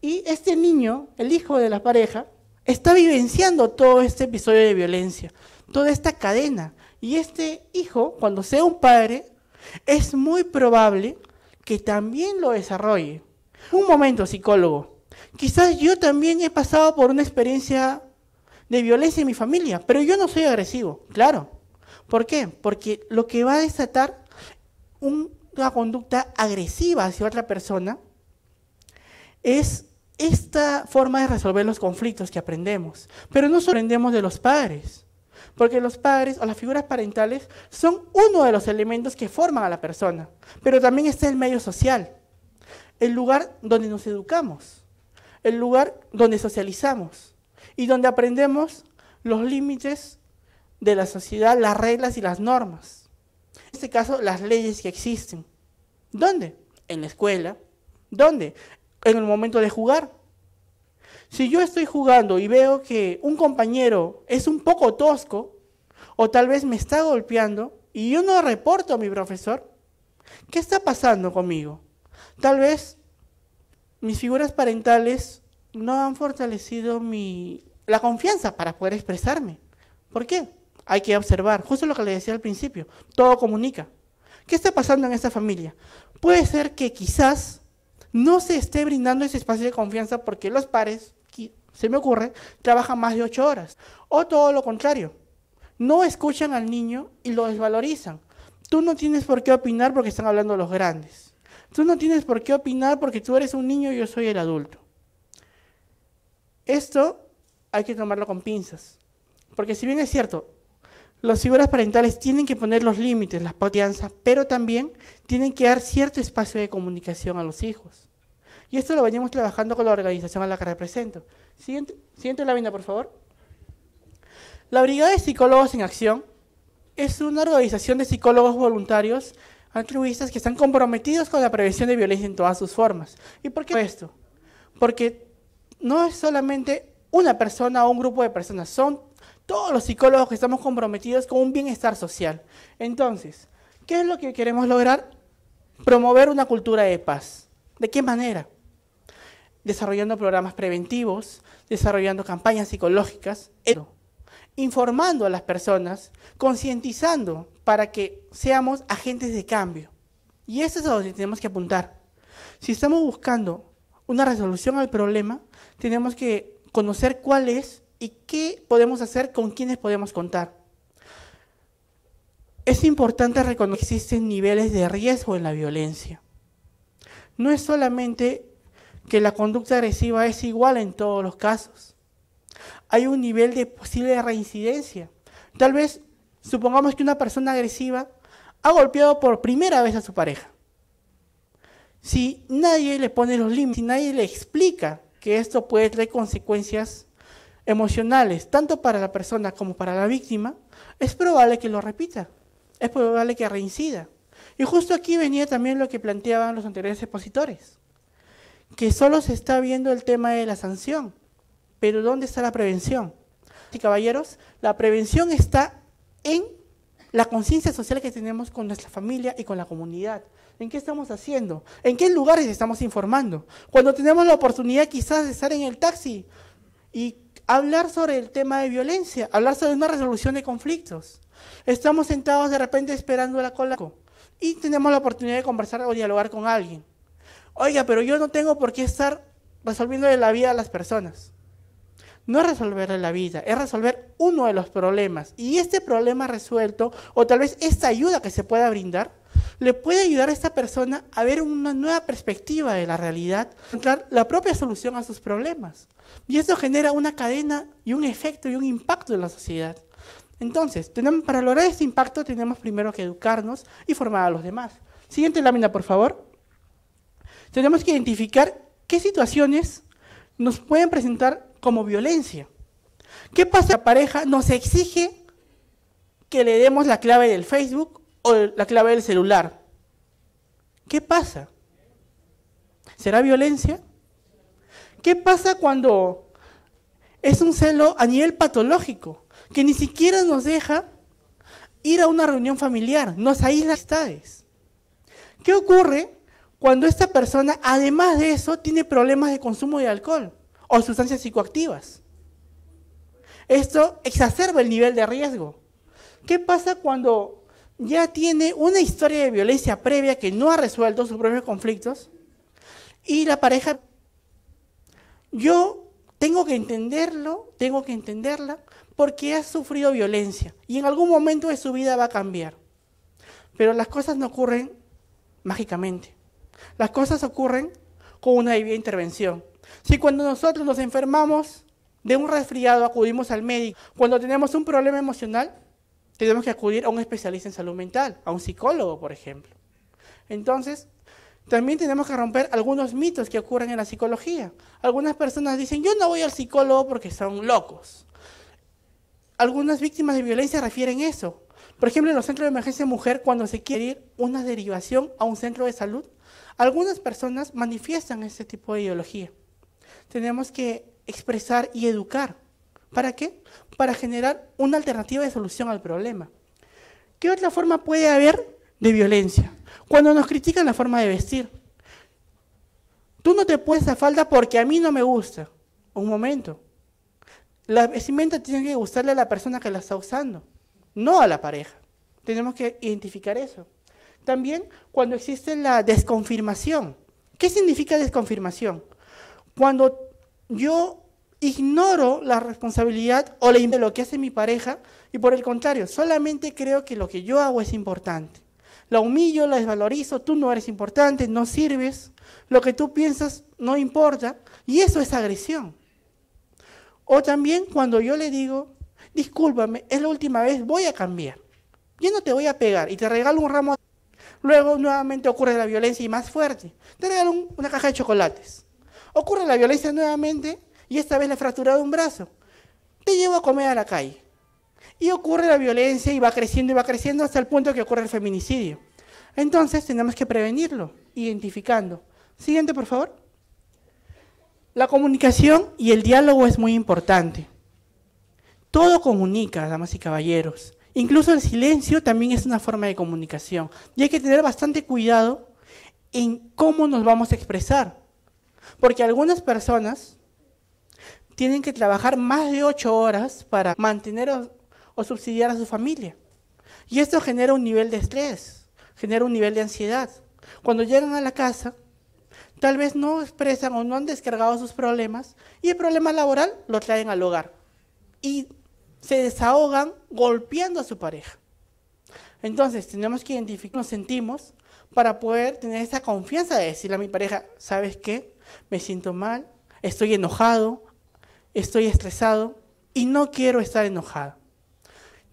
Y este niño, el hijo de la pareja, está vivenciando todo este episodio de violencia, toda esta cadena. Y este hijo, cuando sea un padre, es muy probable que también lo desarrolle. Un momento, psicólogo. Quizás yo también he pasado por una experiencia de violencia en mi familia, pero yo no soy agresivo, claro. ¿Por qué? Porque lo que va a desatar una conducta agresiva hacia otra persona es esta forma de resolver los conflictos que aprendemos. Pero no solo aprendemos de los padres, porque los padres o las figuras parentales son uno de los elementos que forman a la persona, pero también está el medio social, el lugar donde nos educamos, el lugar donde socializamos y donde aprendemos los límites de la sociedad, las reglas y las normas. En este caso, las leyes que existen. ¿Dónde? En la escuela. ¿Dónde? En el momento de jugar. Si yo estoy jugando y veo que un compañero es un poco tosco o tal vez me está golpeando y yo no reporto a mi profesor, ¿qué está pasando conmigo? Tal vez mis figuras parentales no han fortalecido la confianza para poder expresarme. ¿Por qué? Hay que observar, justo lo que le decía al principio, todo comunica. ¿Qué está pasando en esta familia? Puede ser que quizás no se esté brindando ese espacio de confianza porque los padres, se me ocurre, trabajan más de 8 horas. O todo lo contrario, no escuchan al niño y lo desvalorizan. Tú no tienes por qué opinar porque están hablando los grandes. Tú no tienes por qué opinar porque tú eres un niño y yo soy el adulto. Esto hay que tomarlo con pinzas. Porque si bien es cierto, las figuras parentales tienen que poner los límites, las pautas, pero también tienen que dar cierto espacio de comunicación a los hijos. Y esto lo venimos trabajando con la organización a la que represento. Siguiente lámina, por favor. La Brigada de Psicólogos en Acción es una organización de psicólogos voluntarios altruistas que están comprometidos con la prevención de violencia en todas sus formas. ¿Y por qué esto? Porque no es solamente una persona o un grupo de personas, son todos los psicólogos que estamos comprometidos con un bienestar social. Entonces, ¿qué es lo que queremos lograr? Promover una cultura de paz. ¿De qué manera? Desarrollando programas preventivos, desarrollando campañas psicológicas, informando a las personas, concientizando para que seamos agentes de cambio. Y eso es a donde tenemos que apuntar. Si estamos buscando una resolución al problema, tenemos que conocer cuál es y qué podemos hacer, con quiénes podemos contar. Es importante reconocer que existen niveles de riesgo en la violencia. No es solamente que la conducta agresiva es igual en todos los casos. Hay un nivel de posible reincidencia. Tal vez, supongamos que una persona agresiva ha golpeado por primera vez a su pareja. Si nadie le pone los límites, si nadie le explica que esto puede traer consecuencias emocionales, tanto para la persona como para la víctima, es probable que lo repita, es probable que reincida. Y justo aquí venía también lo que planteaban los anteriores expositores, que solo se está viendo el tema de la sanción, pero ¿dónde está la prevención? Y caballeros, la prevención está en la conciencia social que tenemos con nuestra familia y con la comunidad. ¿En qué estamos haciendo? ¿En qué lugares estamos informando? Cuando tenemos la oportunidad quizás de estar en el taxi y hablar sobre el tema de violencia, hablar sobre una resolución de conflictos. Estamos sentados de repente esperando la cola y tenemos la oportunidad de conversar o dialogar con alguien. Oiga, pero yo no tengo por qué estar resolviendo la vida a las personas. No es resolverle la vida, es resolver uno de los problemas. Y este problema resuelto, o tal vez esta ayuda que se pueda brindar, le puede ayudar a esta persona a ver una nueva perspectiva de la realidad, encontrar la propia solución a sus problemas. Y eso genera una cadena y un efecto y un impacto en la sociedad. Entonces, para lograr este impacto tenemos primero que educarnos y formar a los demás. Siguiente lámina, por favor. Tenemos que identificar qué situaciones nos pueden presentar como violencia. ¿Qué pasa si la pareja nos exige que le demos la clave del Facebook o la clave del celular? ¿Qué pasa? ¿Será violencia? ¿Qué pasa cuando es un celo a nivel patológico, que ni siquiera nos deja ir a una reunión familiar, nos aísla amistades? ¿Qué ocurre cuando esta persona, además de eso, tiene problemas de consumo de alcohol o sustancias psicoactivas? Esto exacerba el nivel de riesgo. ¿Qué pasa cuando ya tiene una historia de violencia previa que no ha resuelto sus propios conflictos y la pareja, yo tengo que entenderlo, tengo que entenderla porque ha sufrido violencia y en algún momento de su vida va a cambiar? Pero las cosas no ocurren mágicamente. Las cosas ocurren con una debida intervención. Si cuando nosotros nos enfermamos de un resfriado acudimos al médico, cuando tenemos un problema emocional, tenemos que acudir a un especialista en salud mental, a un psicólogo, por ejemplo. Entonces, también tenemos que romper algunos mitos que ocurren en la psicología. Algunas personas dicen, yo no voy al psicólogo porque son locos. Algunas víctimas de violencia refieren eso. Por ejemplo, en los centros de emergencia mujer, cuando se quiere ir una derivación a un centro de salud, algunas personas manifiestan este tipo de ideología. Tenemos que expresar y educar. ¿Para qué? Para generar una alternativa de solución al problema. ¿Qué otra forma puede haber de violencia? Cuando nos critican la forma de vestir. Tú no te pones esa falda porque a mí no me gusta. Un momento. La vestimenta tiene que gustarle a la persona que la está usando, no a la pareja. Tenemos que identificar eso. También cuando existe la desconfirmación. ¿Qué significa desconfirmación? Cuando yo ignoro la responsabilidad o de lo que hace mi pareja y por el contrario, solamente creo que lo que yo hago es importante. La humillo, la desvalorizo, tú no eres importante, no sirves, lo que tú piensas no importa y eso es agresión. O también cuando yo le digo, discúlpame, es la última vez, voy a cambiar. Yo no te voy a pegar y te regalo un ramo. Luego nuevamente ocurre la violencia y más fuerte. Te regalo una caja de chocolates. Ocurre la violencia nuevamente y esta vez le he fracturado un brazo. Te llevo a comer a la calle. Y ocurre la violencia y va creciendo hasta el punto que ocurre el feminicidio. Entonces tenemos que prevenirlo, identificando. Siguiente, por favor. La comunicación y el diálogo es muy importante. Todo comunica, damas y caballeros. Incluso el silencio también es una forma de comunicación. Y hay que tener bastante cuidado en cómo nos vamos a expresar. Porque algunas personas tienen que trabajar más de 8 horas para mantener o subsidiar a su familia. Y esto genera un nivel de estrés, genera un nivel de ansiedad. Cuando llegan a la casa, tal vez no expresan o no han descargado sus problemas y el problema laboral lo traen al hogar. Y se desahogan golpeando a su pareja. Entonces, tenemos que identificar cómo nos sentimos para poder tener esa confianza de decirle a mi pareja, ¿sabes qué? Me siento mal, estoy enojado, estoy estresado y no quiero estar enojada.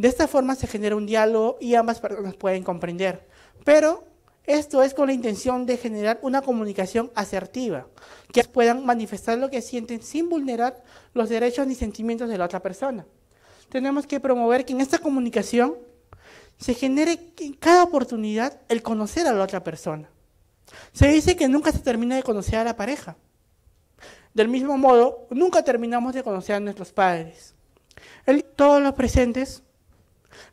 De esta forma se genera un diálogo y ambas personas pueden comprender. Pero esto es con la intención de generar una comunicación asertiva, que puedan manifestar lo que sienten sin vulnerar los derechos ni sentimientos de la otra persona. Tenemos que promover que en esta comunicación se genere en cada oportunidad el conocer a la otra persona. Se dice que nunca se termina de conocer a la pareja. Del mismo modo, nunca terminamos de conocer a nuestros padres. Todos los presentes,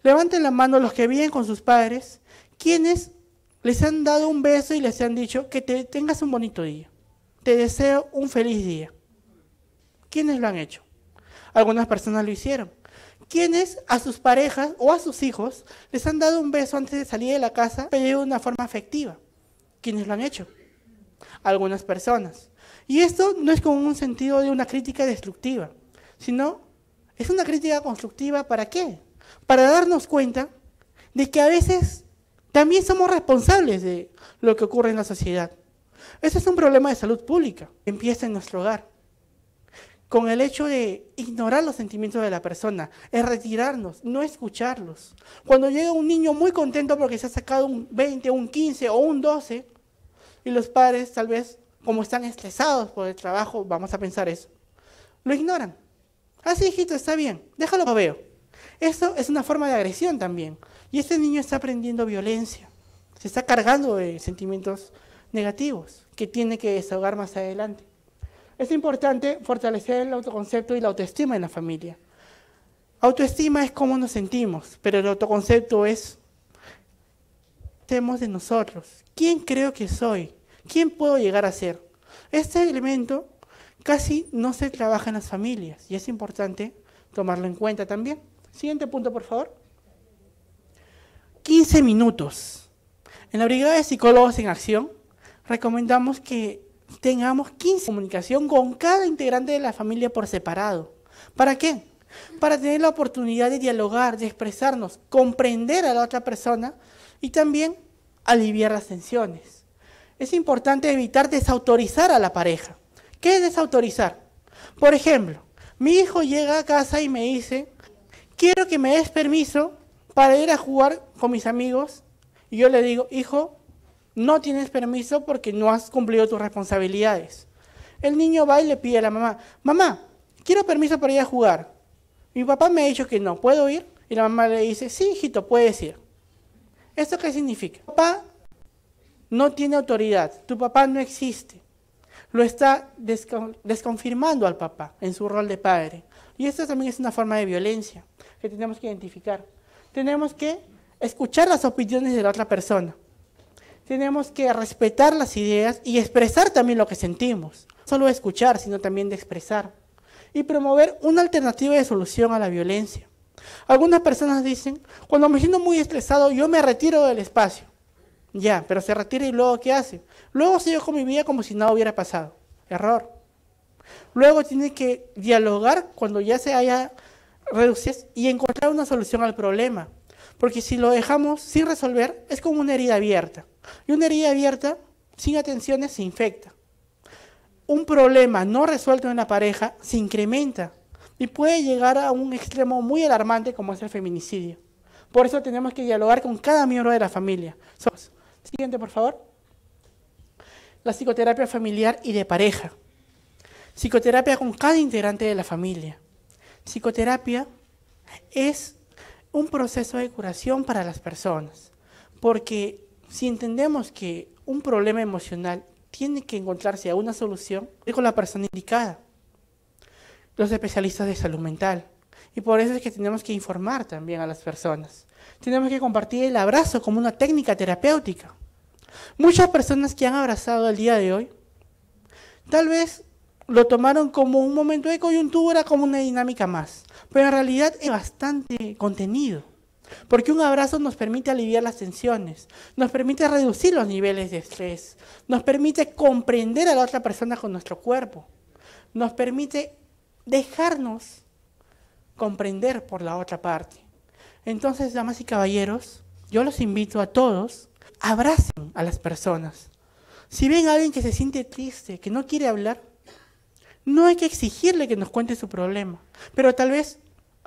levanten la mano los que viven con sus padres, quienes les han dado un beso y les han dicho que tengas un bonito día. Te deseo un feliz día. ¿Quiénes lo han hecho? Algunas personas lo hicieron. ¿Quiénes a sus parejas o a sus hijos les han dado un beso antes de salir de la casa, pero de una forma afectiva? ¿Quiénes lo han hecho? Algunas personas. Y esto no es con un sentido de una crítica destructiva, sino es una crítica constructiva. ¿Para qué? Para darnos cuenta de que a veces también somos responsables de lo que ocurre en la sociedad. Ese es un problema de salud pública. Empieza en nuestro hogar. Con el hecho de ignorar los sentimientos de la persona, es retirarnos, no escucharlos. Cuando llega un niño muy contento porque se ha sacado un 20, un 15 o un 12, y los padres tal vez, como están estresados por el trabajo, vamos a pensar eso, lo ignoran. Ah, sí, hijito, está bien, déjalo, lo veo. Eso es una forma de agresión también. Y este niño está aprendiendo violencia, se está cargando de sentimientos negativos que tiene que desahogar más adelante. Es importante fortalecer el autoconcepto y la autoestima en la familia. Autoestima es cómo nos sentimos, pero el autoconcepto es de nosotros. ¿Quién creo que soy? ¿Quién puedo llegar a ser? Este elemento casi no se trabaja en las familias y es importante tomarlo en cuenta también. Siguiente punto, por favor. 15 minutos. En la Brigada de Psicólogos en Acción recomendamos que tengamos 15 comunicación con cada integrante de la familia por separado. ¿Para qué? Para tener la oportunidad de dialogar, de expresarnos, comprender a la otra persona y también aliviar las tensiones. Es importante evitar desautorizar a la pareja. ¿Qué es desautorizar? Por ejemplo, mi hijo llega a casa y me dice, quiero que me des permiso para ir a jugar con mis amigos. Y yo le digo, hijo, no tienes permiso porque no has cumplido tus responsabilidades. El niño va y le pide a la mamá, mamá, quiero permiso para ir a jugar. Mi papá me ha dicho que no, ¿puedo ir? Y la mamá le dice, sí, hijito, puedes ir. ¿Esto qué significa? Tu papá no tiene autoridad, tu papá no existe. Lo está desconfirmando al papá en su rol de padre. Y esto también es una forma de violencia que tenemos que identificar. Tenemos que escuchar las opiniones de la otra persona. Tenemos que respetar las ideas y expresar también lo que sentimos. No solo escuchar, sino también de expresar. Y promover una alternativa de solución a la violencia. Algunas personas dicen, cuando me siento muy estresado, yo me retiro del espacio. Ya, pero se retira y luego ¿qué hace? Luego sigo con mi vida como si nada hubiera pasado. Error. Luego tiene que dialogar cuando ya se haya reducido y encontrar una solución al problema. Porque si lo dejamos sin resolver, es como una herida abierta. Y una herida abierta, sin atenciones, se infecta. Un problema no resuelto en la pareja se incrementa y puede llegar a un extremo muy alarmante como es el feminicidio. Por eso tenemos que dialogar con cada miembro de la familia. Siguiente, por favor. La psicoterapia familiar y de pareja. Psicoterapia con cada integrante de la familia. Psicoterapia es un proceso de curación para las personas, porque si entendemos que un problema emocional tiene que encontrarse a una solución, es con la persona indicada, los especialistas de salud mental. Y por eso es que tenemos que informar también a las personas. Tenemos que compartir el abrazo como una técnica terapéutica. Muchas personas que han abrazado el día de hoy, tal vez lo tomaron como un momento de coyuntura, como una dinámica más. Pero en realidad es bastante contenido. Porque un abrazo nos permite aliviar las tensiones, nos permite reducir los niveles de estrés, nos permite comprender a la otra persona con nuestro cuerpo, nos permite dejarnos comprender por la otra parte. Entonces, damas y caballeros, yo los invito a todos, abracen a las personas. Si ven a alguien que se siente triste, que no quiere hablar, no hay que exigirle que nos cuente su problema, pero tal vez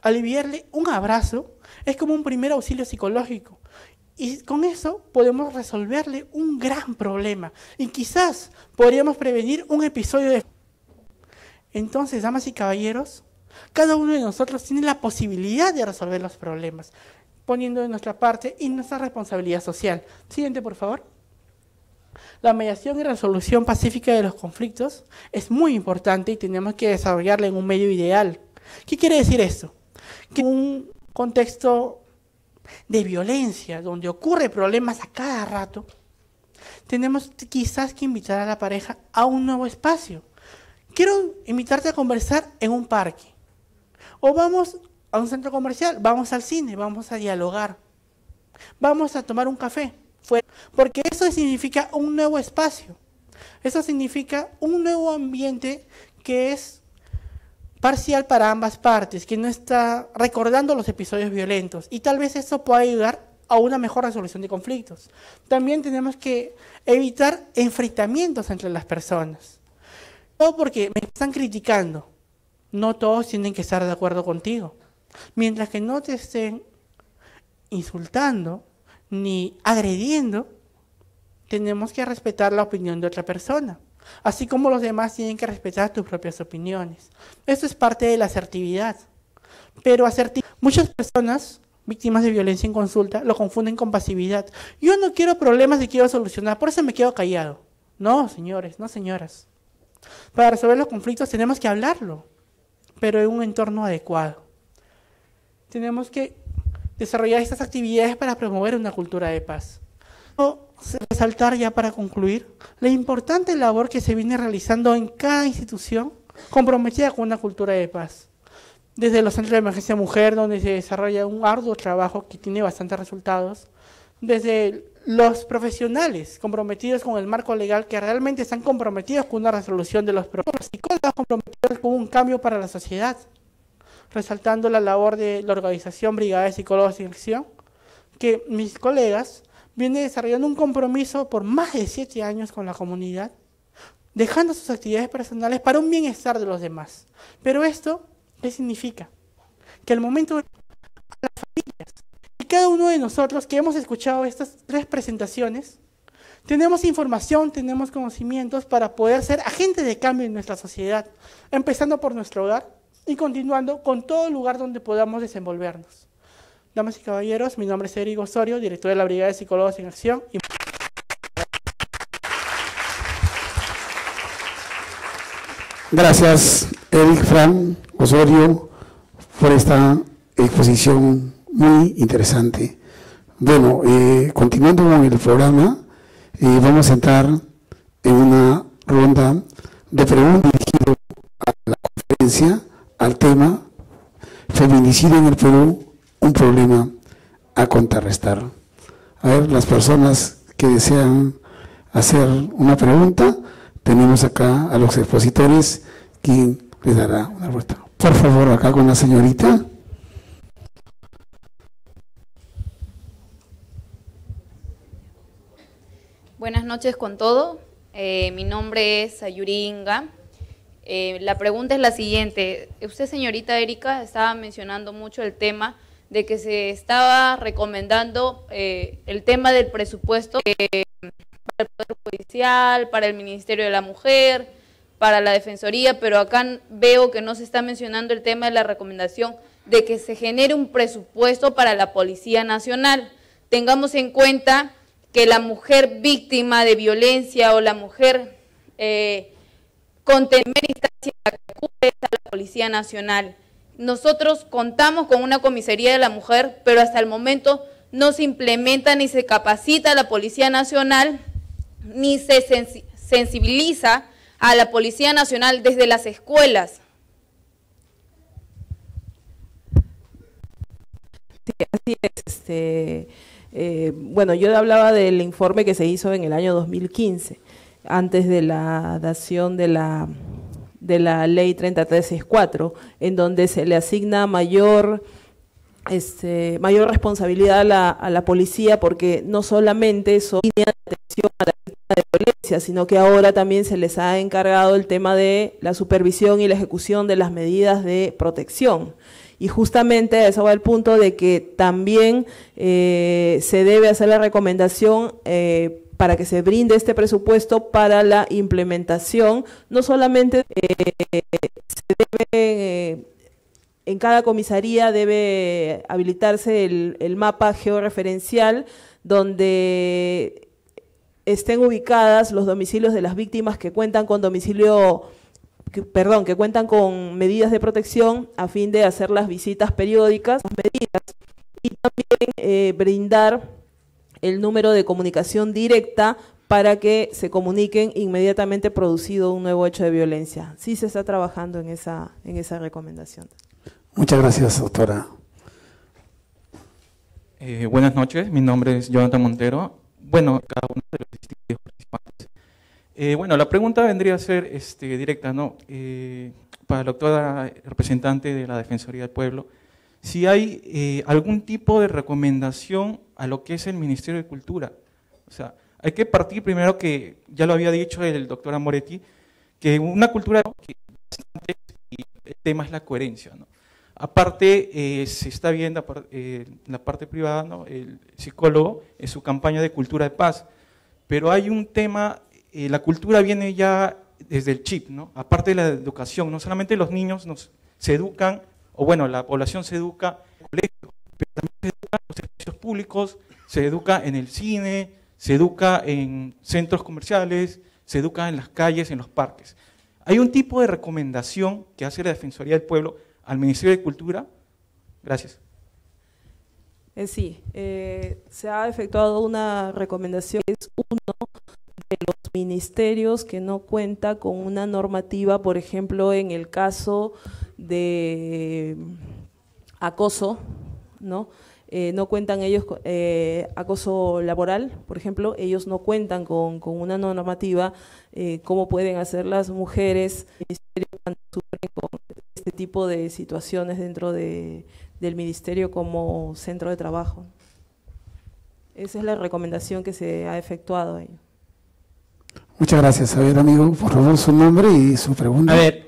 aliviarle un abrazo es como un primer auxilio psicológico. Y con eso podemos resolverle un gran problema. Y quizás podríamos prevenir un episodio de... Entonces, damas y caballeros, cada uno de nosotros tiene la posibilidad de resolver los problemas, poniendo de nuestra parte y nuestra responsabilidad social. Siguiente, por favor. La mediación y resolución pacífica de los conflictos es muy importante y tenemos que desarrollarla en un medio ideal. ¿Qué quiere decir esto? Que en un contexto de violencia, donde ocurre problemas a cada rato, tenemos quizás que invitar a la pareja a un nuevo espacio. Quiero invitarte a conversar en un parque, o vamos a un centro comercial, vamos al cine, vamos a dialogar, vamos a tomar un café, porque eso significa un nuevo espacio, eso significa un nuevo ambiente que es parcial para ambas partes, que no está recordando los episodios violentos, y tal vez eso pueda ayudar a una mejor resolución de conflictos. También tenemos que evitar enfrentamientos entre las personas. No porque me están criticando, no todos tienen que estar de acuerdo contigo. Mientras que no te estén insultando ni agrediendo, tenemos que respetar la opinión de otra persona, así como los demás tienen que respetar tus propias opiniones. Esto es parte de la asertividad. Pero muchas personas, víctimas de violencia en consulta, lo confunden con pasividad. Yo no quiero problemas y quiero solucionar, por eso me quedo callado. No, señores, no señoras. Para resolver los conflictos tenemos que hablarlo, pero en un entorno adecuado. Tenemos que desarrollar estas actividades para promover una cultura de paz. Resaltar ya para concluir la importante labor que se viene realizando en cada institución comprometida con una cultura de paz. Desde los centros de emergencia mujer, donde se desarrolla un arduo trabajo que tiene bastantes resultados, desde los profesionales comprometidos con el marco legal que realmente están comprometidos con una resolución de los problemas, los psicólogos comprometidos con un cambio para la sociedad, resaltando la labor de la organización Brigada de Psicólogos en Acción, que mis colegas vienen desarrollando un compromiso por más de 7 años con la comunidad, dejando sus actividades personales para un bienestar de los demás. Pero esto, ¿qué significa? Que al momento de las familias, y cada uno de nosotros que hemos escuchado estas 3 presentaciones, tenemos información, tenemos conocimientos para poder ser agentes de cambio en nuestra sociedad, empezando por nuestro hogar y continuando con todo lugar donde podamos desenvolvernos. Damas y caballeros, mi nombre es Eric Osorio, director de la Brigada de Psicólogos en Acción. Gracias, Eric Fran Osorio, por esta exposición muy interesante. Bueno, continuando con el programa, vamos a entrar en una ronda de preguntas dirigidas a la conferencia, al tema Feminicidio en el Perú, un problema a contrarrestar. A ver, las personas que desean hacer una pregunta, tenemos acá a los expositores, quien les dará una respuesta. Por favor, acá con la señorita. Buenas noches con todo. Mi nombre es Sayuri Inga. La pregunta es la siguiente. Usted, señorita Erika, estaba mencionando mucho el tema de que se estaba recomendando el tema del presupuesto para el Poder Judicial, para el Ministerio de la Mujer, para la Defensoría, pero acá veo que no se está mencionando el tema de la recomendación de que se genere un presupuesto para la Policía Nacional. Tengamos en cuenta que la mujer víctima de violencia o la mujer con primera instancia que acude a la Policía Nacional. Nosotros contamos con una comisaría de la mujer, pero hasta el momento no se implementa ni se capacita a la Policía Nacional, ni se sensibiliza a la Policía Nacional desde las escuelas. Sí, así es. Bueno, yo hablaba del informe que se hizo en el año 2015, antes de la dación de la ley 3364, en donde se le asigna mayor responsabilidad a la policía, porque no solamente son líneas de atención a la víctima de violencia, sino que ahora también se les ha encargado el tema de la supervisión y la ejecución de las medidas de protección. Y justamente a eso va el punto de que también se debe hacer la recomendación para que se brinde este presupuesto para la implementación. No solamente se debe, en cada comisaría debe habilitarse el mapa georreferencial donde estén ubicadas los domicilios de las víctimas que cuentan con que cuentan con medidas de protección a fin de hacer las visitas periódicas, y también brindar el número de comunicación directa para que se comuniquen inmediatamente producido un nuevo hecho de violencia. Sí se está trabajando en esa recomendación. Muchas gracias, doctora. Buenas noches, mi nombre es Jonathan Montero. Bueno, cada uno de los distintos participantes. Bueno, la pregunta vendría a ser directa, ¿no? Para la doctora representante de la Defensoría del Pueblo, si hay algún tipo de recomendación a lo que es el Ministerio de Cultura. O sea, hay que partir primero que, ya lo había dicho el doctor Amoretti, que una cultura que bastante, y el tema es la coherencia, ¿no? Aparte, se está viendo en la parte privada, ¿no? El psicólogo en su campaña de cultura de paz, pero hay un tema, la cultura viene ya desde el chip, ¿no? Aparte de la educación, no solamente los niños se educan, o bueno, la población se educa en el colegio, pero también se educa en los servicios públicos, se educa en el cine, se educa en centros comerciales, se educa en las calles, en los parques. Hay un tipo de recomendación que hace la Defensoría del Pueblo al Ministerio de Cultura. Gracias. Sí, se ha efectuado una recomendación, es uno de los ministerios que no cuenta con una normativa, por ejemplo, en el caso de acoso, ¿no? No cuentan ellos, acoso laboral, por ejemplo, ellos no cuentan con una normativa, cómo pueden hacer las mujeres cuando sufren con este tipo de situaciones dentro del ministerio como centro de trabajo. Esa es la recomendación que se ha efectuado ahí. Muchas gracias. A ver, amigo, por favor, su nombre y su pregunta. A ver,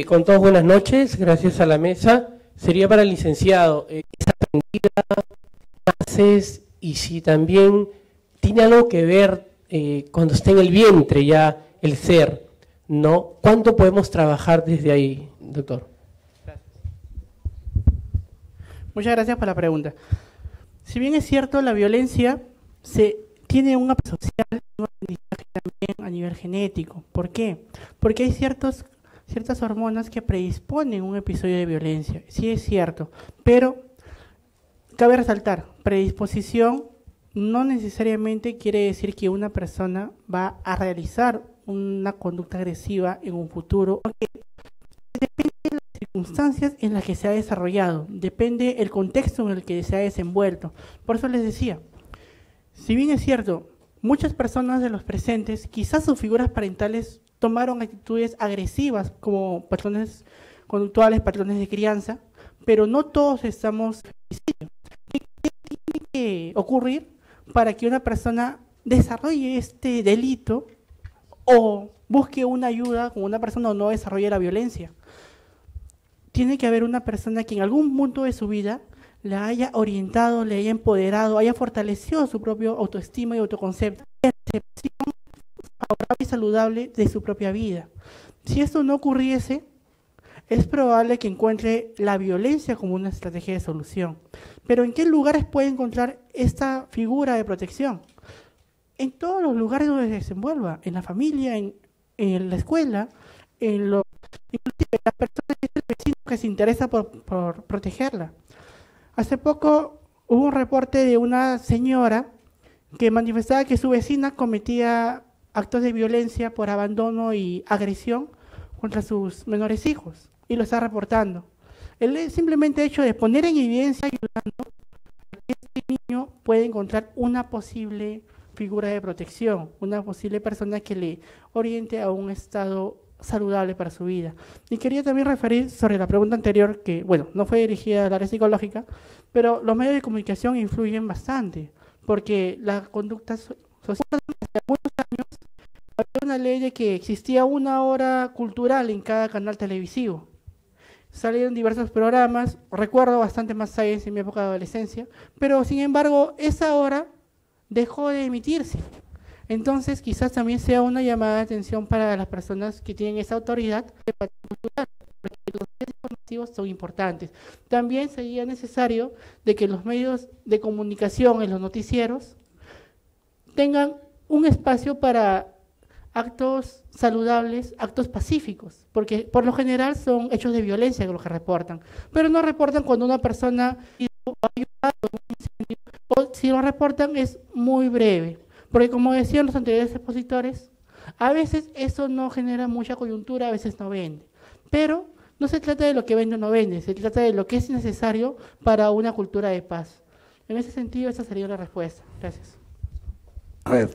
con todos buenas noches, gracias a la mesa. Sería para el licenciado, ¿es aprendida, haces, y si también tiene algo que ver cuando está en el vientre ya el ser, ¿no? ¿Cuánto podemos trabajar desde ahí, doctor? Gracias. Muchas gracias por la pregunta. Si bien es cierto, la violencia tiene un apego social y un aprendizaje también a nivel genético. ¿Por qué? Porque hay ciertas hormonas que predisponen un episodio de violencia. Sí es cierto, pero cabe resaltar, predisposición no necesariamente quiere decir que una persona va a realizar una conducta agresiva en un futuro, porque depende de las circunstancias en las que se ha desarrollado, depende el contexto en el que se ha desenvuelto. Por eso les decía, si bien es cierto, muchas personas de los presentes, quizás sus figuras parentales tomaron actitudes agresivas como patrones conductuales, patrones de crianza, pero no todos estamos femicidios. ¿Qué tiene que ocurrir para que una persona desarrolle este delito o busque una ayuda con una persona o no desarrolle la violencia? Tiene que haber una persona que en algún punto de su vida la haya orientado, le haya empoderado, haya fortalecido su propio autoestima y autoconcepto, percepción favorable y saludable de su propia vida. Si esto no ocurriese, es probable que encuentre la violencia como una estrategia de solución. Pero ¿en qué lugares puede encontrar esta figura de protección? En todos los lugares donde se desenvuelva, en la familia, en la escuela, inclusive la persona que es el vecino que se interesa por protegerla. Hace poco hubo un reporte de una señora que manifestaba que su vecina cometía actos de violencia por abandono y agresión contra sus menores hijos, y lo está reportando. El simplemente hecho de poner en evidencia ayudando a que este niño puede encontrar una posible figura de protección, una posible persona que le oriente a un estado saludable para su vida. Y quería también referir sobre la pregunta anterior, que bueno, no fue dirigida al área psicológica, pero los medios de comunicación influyen bastante, porque la conducta social de algunos años había una ley de que existía una hora cultural en cada canal televisivo. salieron diversos programas, recuerdo bastante más Science en mi época de adolescencia, pero sin embargo esa hora dejó de emitirse. Entonces quizás también sea una llamada de atención para las personas que tienen esa autoridad de patrimonio cultural, porque los medios informativos son importantes. También sería necesario de que los medios de comunicación en los noticieros tengan un espacio para actos saludables, actos pacíficos, porque por lo general son hechos de violencia lo que reportan, pero no reportan cuando una persona ha ayudado en un incendio, o si lo reportan es muy breve, porque como decían los anteriores expositores, a veces eso no genera mucha coyuntura, a veces no vende, pero no se trata de lo que vende o no vende, se trata de lo que es necesario para una cultura de paz. En ese sentido, esa sería la respuesta. Gracias. A ver,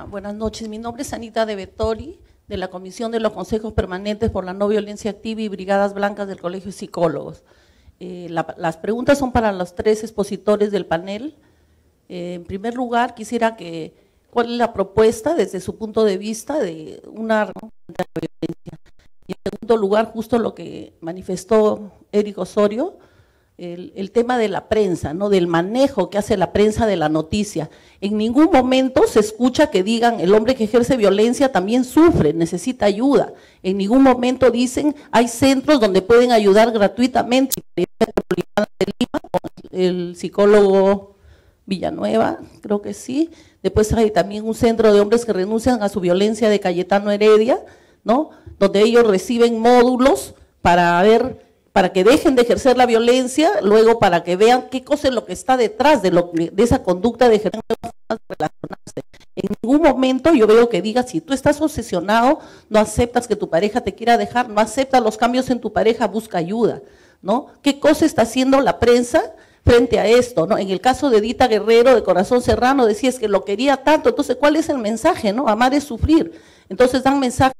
buenas noches. Mi nombre es Anita de Bettori, de la Comisión de los Consejos Permanentes por la No Violencia Activa y Brigadas Blancas del Colegio de Psicólogos. Las preguntas son para los tres expositores del panel. En primer lugar, quisiera ¿cuál es la propuesta desde su punto de vista de una contra la violencia? Y en segundo lugar, justo lo que manifestó Eric Osorio, el tema de la prensa, ¿no? Del manejo que hace la prensa de la noticia. En ningún momento se escucha que digan el hombre que ejerce violencia también sufre, necesita ayuda. En ningún momento dicen hay centros donde pueden ayudar gratuitamente. El psicólogo Villanueva, creo que sí. Después hay también un centro de hombres que renuncian a su violencia de Cayetano Heredia, ¿no? Donde ellos reciben módulos para que dejen de ejercer la violencia, luego para que vean qué cosa es lo que está detrás de esa conducta de ejercer relacionarse. En ningún momento yo veo que diga, si tú estás obsesionado, no aceptas que tu pareja te quiera dejar, no aceptas los cambios en tu pareja, busca ayuda, ¿no? ¿Qué cosa está haciendo la prensa frente a esto, ¿no? En el caso de Edita Guerrero, de Corazón Serrano, decía es que lo quería tanto, entonces ¿cuál es el mensaje, no? Amar es sufrir. Entonces dan mensaje.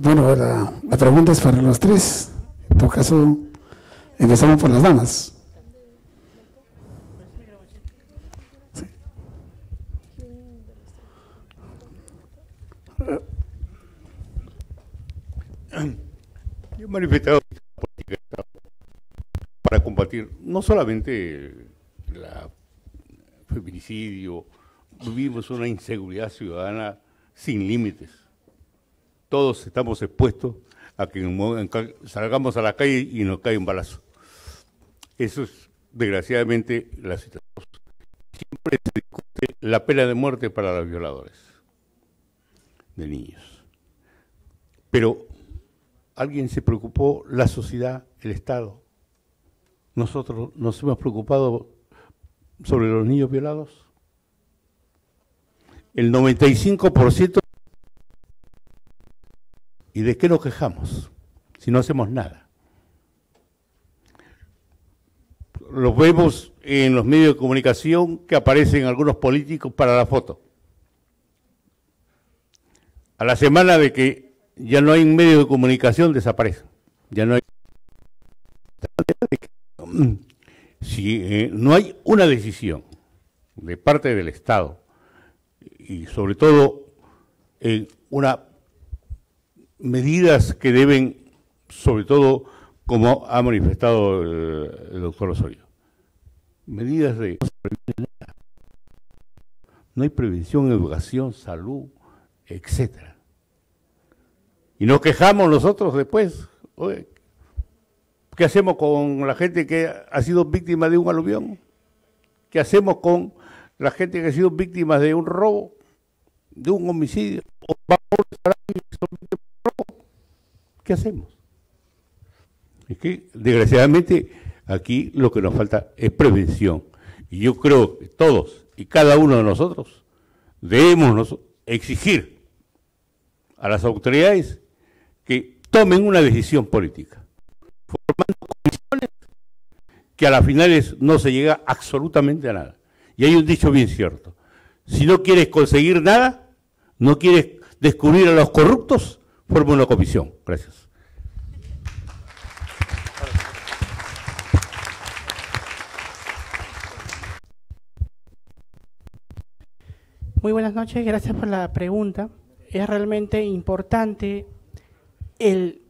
bueno, la pregunta es para los tres. En todo caso, empezamos por las damas. Sí. Yo he manifestado para combatir no solamente el feminicidio, vivimos una inseguridad ciudadana sin límites. Todos estamos expuestos a que salgamos a la calle y nos cae un balazo. Eso es, desgraciadamente, la situación. Siempre se discute la pena de muerte para los violadores de niños. Pero, ¿alguien se preocupó? La sociedad, el Estado. Nosotros nos hemos preocupado sobre los niños violados. El 95%. ¿Y de qué nos quejamos si no hacemos nada? Los vemos en los medios de comunicación que aparecen algunos políticos para la foto. A la semana de que ya no hay un medio de comunicación, desaparecen. Ya no hay. Si no hay una decisión de parte del Estado y sobre todo medidas que deben, sobre todo, como ha manifestado el doctor Osorio, medidas de no hay prevención, educación, salud, etcétera. Y nos quejamos nosotros después. Oye, ¿qué hacemos con la gente que ha sido víctima de un aluvión? ¿Qué hacemos con la gente que ha sido víctima de un robo, de un homicidio? ¿Qué hacemos? Es que, desgraciadamente, aquí lo que nos falta es prevención. Y yo creo que todos y cada uno de nosotros debemos exigir a las autoridades que tomen una decisión política, formando comisiones que a las finales no se llega absolutamente a nada. Y hay un dicho bien cierto: si no quieres conseguir nada, no quieres descubrir a los corruptos, forma una comisión. Gracias. Muy buenas noches, gracias por la pregunta. es realmente importante el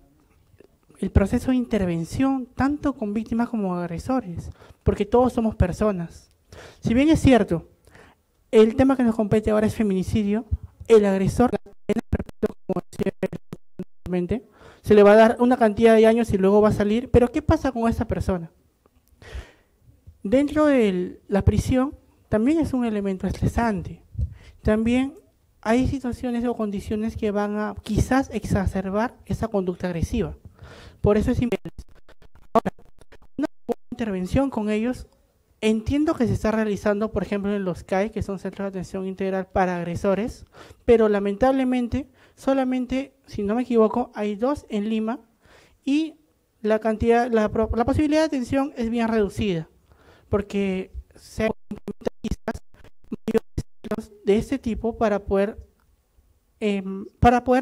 proceso de intervención, tanto con víctimas como agresores, porque todos somos personas. Si bien es cierto, el tema que nos compete ahora es feminicidio, el agresor, como decía anteriormente, se le va a dar una cantidad de años y luego va a salir, pero ¿qué pasa con esa persona? Dentro de la prisión también es un elemento estresante. También hay situaciones o condiciones que van a quizás exacerbar esa conducta agresiva. Por eso es importante. Ahora, una intervención con ellos, entiendo que se está realizando, por ejemplo, en los CAI, que son Centros de Atención Integral para Agresores, pero lamentablemente, solamente, si no me equivoco, hay 2 en Lima y la posibilidad de atención es bien reducida, porque se implementan quizás mayores de este tipo para poder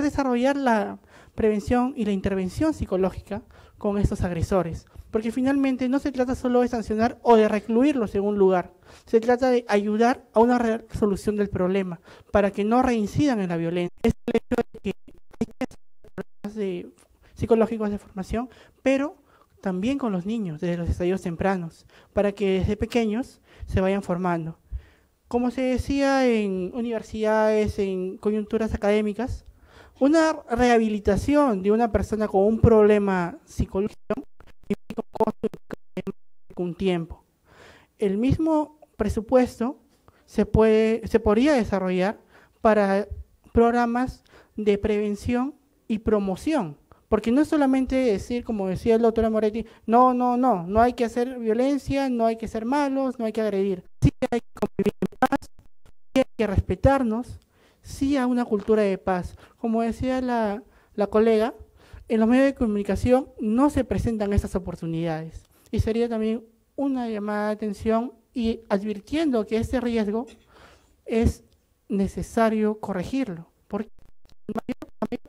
desarrollar la prevención y la intervención psicológica con estos agresores, porque finalmente no se trata solo de sancionar o de recluirlos en un lugar, se trata de ayudar a una resolución del problema para que no reincidan en la violencia. Es el hecho de que hay que hacer programas psicológicos de formación, pero también con los niños desde los estadios tempranos, para que desde pequeños se vayan formando. Como se decía en universidades, en coyunturas académicas, una rehabilitación de una persona con un problema psicológico implica un costo y un tiempo. El mismo presupuesto se podría desarrollar para programas de prevención y promoción, porque no es solamente decir, como decía el doctor Moretti, no hay que hacer violencia, no hay que ser malos, no hay que agredir. Sí hay que convivir en paz, sí hay que respetarnos, sí a una cultura de paz. Como decía la colega, en los medios de comunicación no se presentan estas oportunidades. Y sería también una llamada de atención y advirtiendo que este riesgo es necesario corregirlo, porque la mayor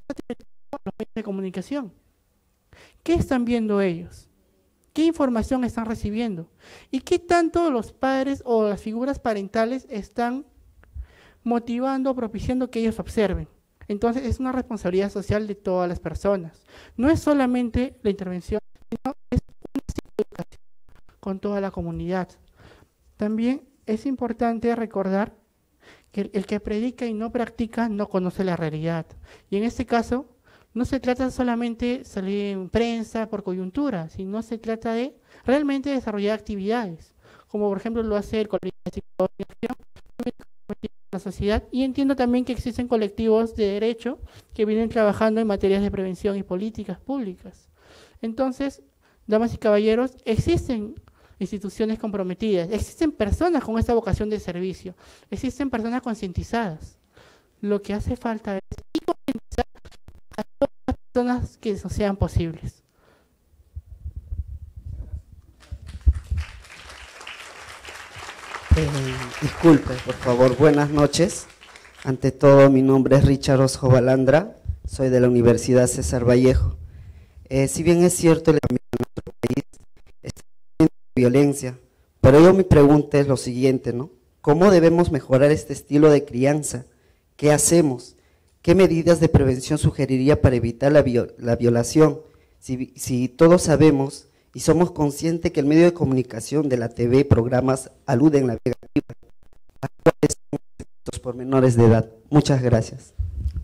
parte de los medios de comunicación, ¿qué están viendo ellos? ¿Qué información están recibiendo? ¿Y qué tanto los padres o las figuras parentales están motivando, propiciando que ellos observen? Entonces es una responsabilidad social de todas las personas. No es solamente la intervención, sino es una psicoeducación con toda la comunidad. También es importante recordar que el que predica y no practica no conoce la realidad. Y en este caso, no se trata solamente de salir en prensa por coyuntura, sino se trata de realmente desarrollar actividades, como por ejemplo lo hace el Colegio de Psicología en la sociedad, y entiendo también que existen colectivos de derecho que vienen trabajando en materias de prevención y políticas públicas. Entonces, damas y caballeros, existen instituciones comprometidas, existen personas con esta vocación de servicio, existen personas concientizadas. Lo que hace falta es concientizar a todas las personas que eso sean posibles. Disculpe, por favor, buenas noches. Ante todo, mi nombre es Richard Osjo Balandra, soy de la Universidad César Vallejo. Si bien es cierto, el cambio en nuestro país está teniendo violencia, pero yo mi pregunta es lo siguiente, ¿no? ¿Cómo debemos mejorar este estilo de crianza? ¿Qué hacemos? ¿Qué medidas de prevención sugeriría para evitar la violación? Si todos sabemos y somos conscientes que el medio de comunicación de la TV, programas, aluden la negativa a cuáles son los efectos por menores de edad. Muchas gracias.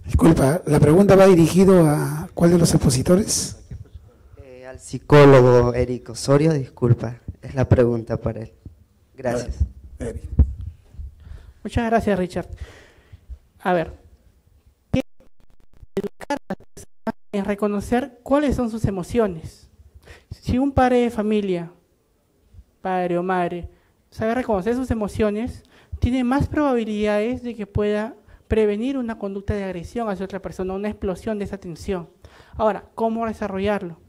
Disculpa, ¿la pregunta va dirigido a cuál de los expositores? Al psicólogo Eric Osorio, disculpa, es la pregunta para él. Gracias. Muchas gracias, Richard. A ver, educar a las personas en reconocer cuáles son sus emociones. Si un padre de familia, padre o madre, sabe reconocer sus emociones, tiene más probabilidades de que pueda prevenir una conducta de agresión hacia otra persona, una explosión de esa tensión. Ahora, ¿cómo desarrollarlo?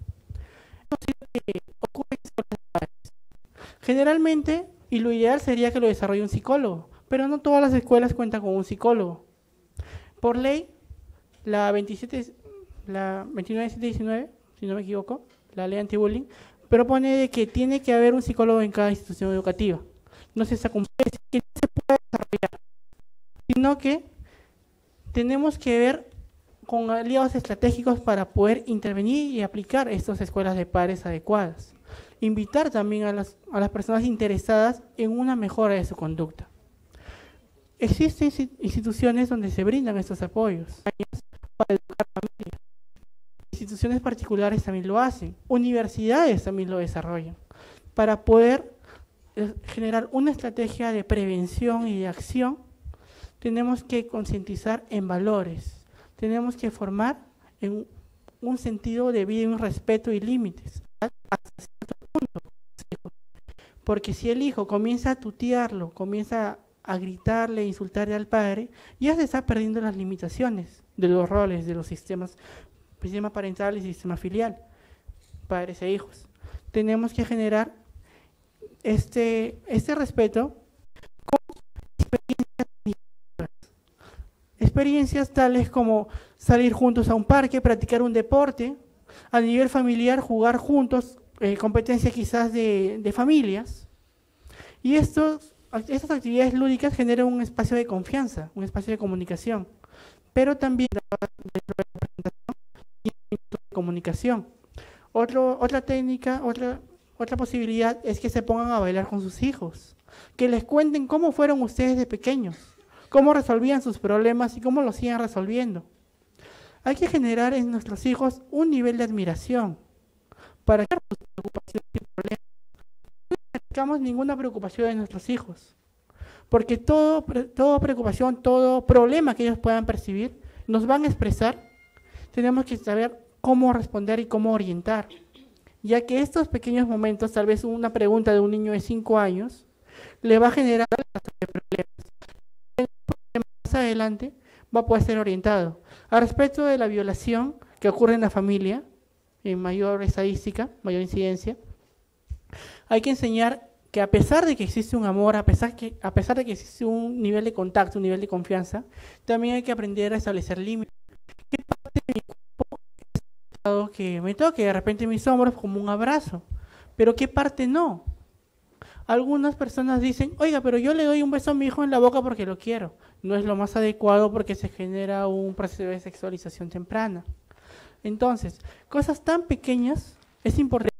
Generalmente, y lo ideal sería que lo desarrolle un psicólogo, pero no todas las escuelas cuentan con un psicólogo. Por ley, la 29719, si no me equivoco, la ley anti-bullying, propone de que tiene que haber un psicólogo en cada institución educativa. No se cumple, que no se puede desarrollar, sino que Tenemos que ver con aliados estratégicos para poder intervenir y aplicar estas escuelas de padres adecuadas. Invitar también a las personas interesadas en una mejora de su conducta. Existen instituciones donde se brindan estos apoyos para educar familias. Instituciones particulares también lo hacen, universidades también lo desarrollan, para poder generar una estrategia de prevención y de acción. Tenemos que concientizar en valores, tenemos que formar en un sentido de vida y un respeto y límites, hasta cierto punto. Porque si el hijo comienza a tutearlo, comienza a gritarle, insultarle al padre, ya se está perdiendo las limitaciones de los roles, de los sistemas, sistema parental y sistema filial, padres e hijos. Tenemos que generar este respeto con experiencias tales como salir juntos a un parque, practicar un deporte, a nivel familiar jugar juntos, competencias quizás de familias. Y estas actividades lúdicas generan un espacio de confianza, un espacio de comunicación, pero también dentro de la presentación y de comunicación. Otra técnica, otra posibilidad es que se pongan a bailar con sus hijos, que les cuenten cómo fueron ustedes de pequeños, cómo resolvían sus problemas y cómo los siguen resolviendo. Hay que generar en nuestros hijos un nivel de admiración para que sus preocupaciones y problemas no tengamos ninguna preocupación de nuestros hijos, porque toda preocupación, todo problema que ellos puedan percibir, nos van a expresar. Tenemos que saber cómo responder y cómo orientar, ya que estos pequeños momentos, tal vez una pregunta de un niño de 5 años, le va a generar problemas. Más adelante va a poder ser orientado. Al respecto de la violación que ocurre en la familia, en mayor estadística, mayor incidencia, hay que enseñar que a pesar de que existe un amor, a pesar de que existe un nivel de contacto, un nivel de confianza, también hay que aprender a establecer límites. ¿Qué parte de mi cuerpo que me toque de repente mis hombros como un abrazo? Pero ¿qué parte no? Algunas personas dicen, oiga, pero yo le doy un beso a mi hijo en la boca porque lo quiero. No es lo más adecuado porque se genera un proceso de sexualización temprana. Entonces, cosas tan pequeñas es importante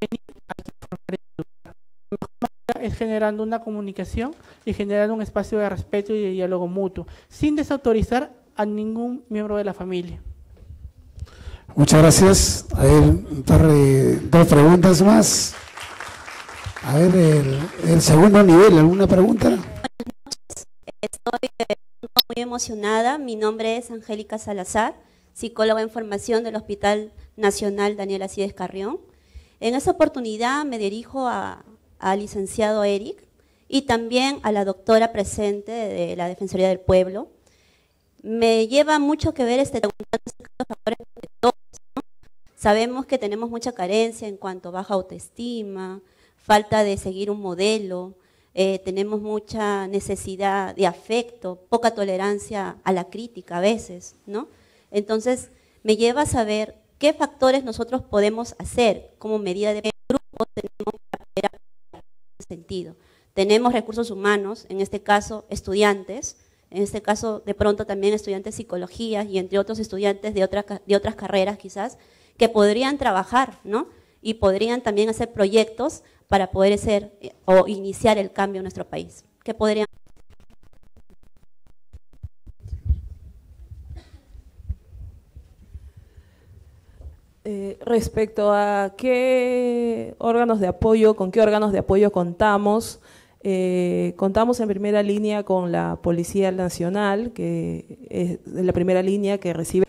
es generando una comunicación y generando un espacio de respeto y de diálogo mutuo, sin desautorizar a ningún miembro de la familia. Muchas gracias. A ver, dos preguntas más. A ver, el segundo nivel, ¿alguna pregunta? Buenas noches. Estoy muy emocionada. Mi nombre es Angélica Salazar, psicóloga en formación del Hospital Nacional Daniel Alcides Carrión. En esta oportunidad me dirijo al licenciado Eric y también a la doctora presente de la Defensoría del Pueblo. Me lleva mucho que ver todos, ¿no? Sabemos que tenemos mucha carencia en cuanto a baja autoestima, falta de seguir un modelo, tenemos mucha necesidad de afecto, poca tolerancia a la crítica a veces, ¿no? Entonces, me lleva a saber qué factores nosotros podemos hacer como medida de grupo tenemos para sentido. Tenemos recursos humanos, en este caso estudiantes, en este caso de pronto también estudiantes de psicología y entre otros estudiantes de otras carreras quizás, que podrían trabajar, ¿no? Y podrían también hacer proyectos para poder hacer o iniciar el cambio en nuestro país. ¿Qué podrían? Respecto a qué órganos de apoyo, con qué órganos de apoyo contamos, contamos en primera línea con la Policía Nacional, que es la primera línea que recibe.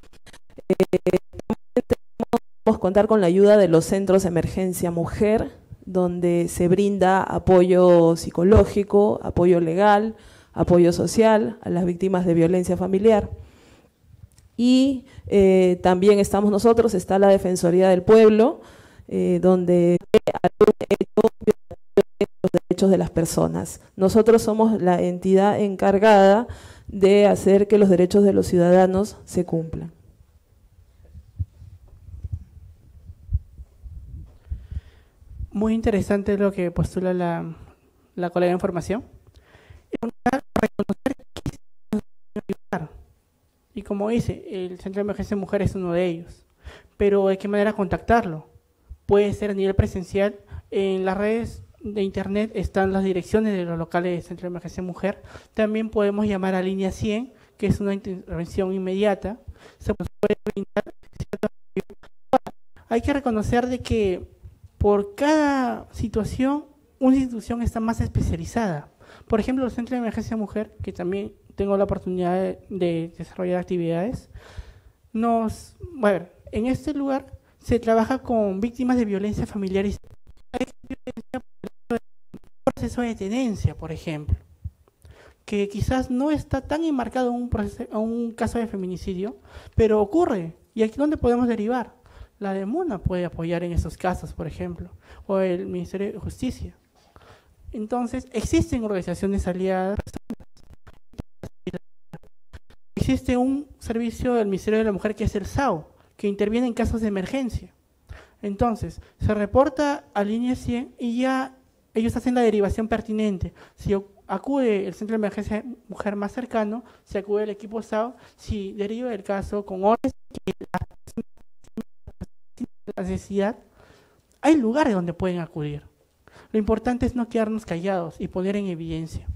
Podemos contar con la ayuda de los centros de emergencia mujer, donde se brinda apoyo psicológico, apoyo legal, apoyo social a las víctimas de violencia familiar. Y también estamos nosotros, está la Defensoría del Pueblo, donde los derechos de las personas. Nosotros somos la entidad encargada de hacer que los derechos de los ciudadanos se cumplan. Muy interesante lo que postula la colega en formación. Reconocer que ayudar Y como dice, el Centro de Emergencia Mujer es uno de ellos. Pero ¿de qué manera contactarlo? Puede ser a nivel presencial. En las redes de internet están las direcciones de los locales del Centro de Emergencia Mujer. También podemos llamar a línea 100, que es una intervención inmediata. Se puede brindar cierta ayuda. Hay que reconocer de que por cada situación, una institución está más especializada. Por ejemplo, el Centro de Emergencia Mujer, que también tengo la oportunidad de desarrollar actividades, en este lugar se trabaja con víctimas de violencia familiar y proceso de tenencia, por ejemplo, que quizás no está tan enmarcado en un caso de feminicidio, pero ocurre. ¿Y aquí dónde podemos derivar? La DEMUNA puede apoyar en esos casos, por ejemplo, o el Ministerio de Justicia. Entonces, existen organizaciones aliadas. Existe un servicio del Ministerio de la Mujer que es el SAO, que interviene en casos de emergencia. Entonces, se reporta a línea 100 y ya ellos hacen la derivación pertinente. Si acude el Centro de Emergencia Mujer más cercano, se acude el equipo SAO, si deriva el caso con órdenes que la necesidad, hay lugares donde pueden acudir. Lo importante es no quedarnos callados y poner en evidencia.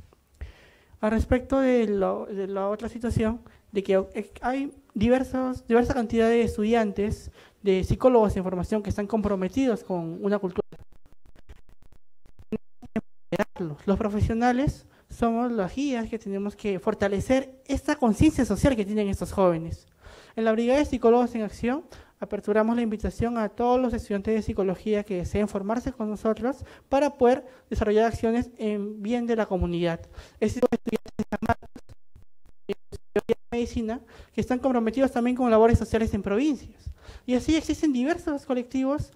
Al respecto de la otra situación, de que hay diversa cantidad de estudiantes, de psicólogos de formación que están comprometidos con una cultura. Los profesionales somos las guías que tenemos que fortalecer esta conciencia social que tienen estos jóvenes. En la Brigada de Psicólogos en Acción aperturamos la invitación a todos los estudiantes de psicología que deseen formarse con nosotros para poder desarrollar acciones en bien de la comunidad. Estos estudiantes de medicina que están comprometidos también con labores sociales en provincias. Y así existen diversos colectivos,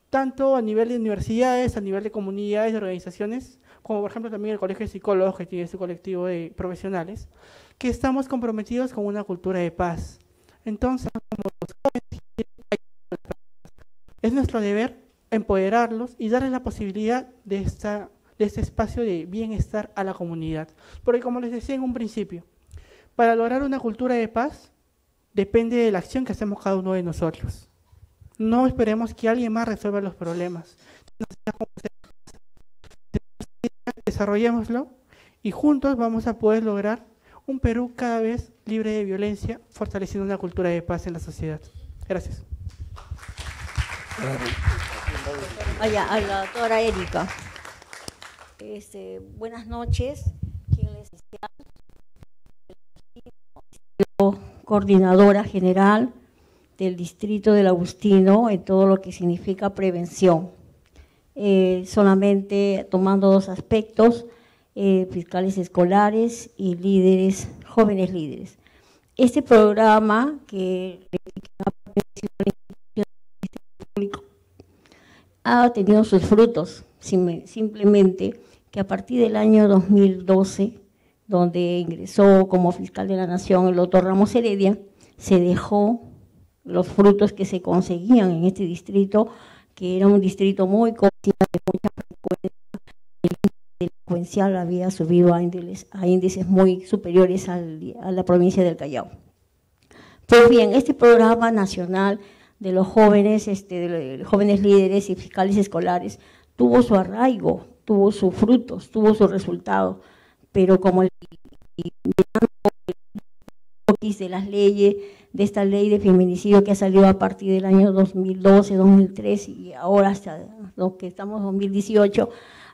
tanto a nivel de universidades, a nivel de comunidades, de organizaciones, como por ejemplo también el Colegio de Psicólogos, que tiene su colectivo de profesionales, que estamos comprometidos con una cultura de paz. Entonces, como los jóvenes, es nuestro deber empoderarlos y darles la posibilidad de este espacio de bienestar a la comunidad. Porque como les decía en un principio, para lograr una cultura de paz depende de la acción que hacemos cada uno de nosotros. No esperemos que alguien más resuelva los problemas. Desarrollémoslo y juntos vamos a poder lograr un Perú cada vez libre de violencia, fortaleciendo una cultura de paz en la sociedad. Gracias. A la doctora Erika. Buenas noches. ¿Quién les decía? Coordinadora general del Distrito del Agustino en todo lo que significa prevención. Solamente tomando dos aspectos, fiscales escolares y líderes, jóvenes líderes. Este programa que ha tenido sus frutos, simplemente que a partir del año 2012, donde ingresó como fiscal de la Nación el doctor Ramos Heredia, se dejó los frutos que se conseguían en este distrito, que era un distrito muy conocido, de mucha frecuencia, el índice delincuencial había subido a índices muy superiores a la provincia del Callao. Pues bien, este programa nacional de los jóvenes, de los jóvenes líderes y fiscales escolares, tuvo su arraigo, tuvo sus frutos, tuvo su resultado, pero como de las leyes, de esta ley de feminicidio que ha salido a partir del año 2012, 2013 y ahora hasta lo que estamos en 2018,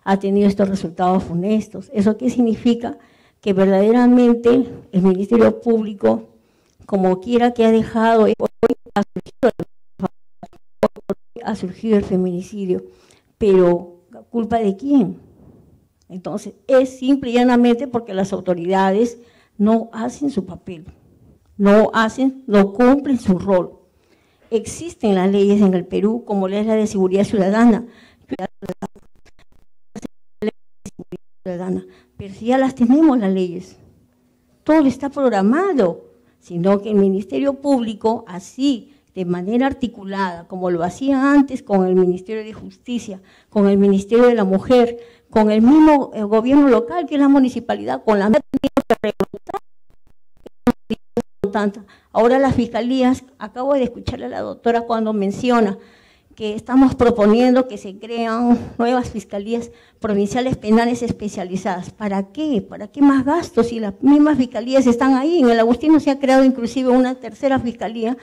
ha tenido estos resultados funestos. ¿Eso qué significa? Que verdaderamente el Ministerio Público, como quiera que ha dejado, hoy ha surgido el feminicidio, pero ¿culpa de quién? Entonces, es simple y llanamente porque las autoridades no hacen su papel, no cumplen su rol. Existen las leyes en el Perú, como la de seguridad ciudadana, pero si ya las tenemos las leyes, todo está programado, sino que el Ministerio Público, así, de manera articulada, como lo hacía antes con el Ministerio de Justicia, con el Ministerio de la Mujer, con el mismo gobierno local, que es la municipalidad, con la tanta. Ahora las fiscalías, acabo de escucharle a la doctora cuando menciona que estamos proponiendo que se crean nuevas fiscalías provinciales penales especializadas. ¿Para qué? ¿Para qué más gastos si las mismas fiscalías están ahí? En el Agustino se ha creado inclusive una tercera fiscalía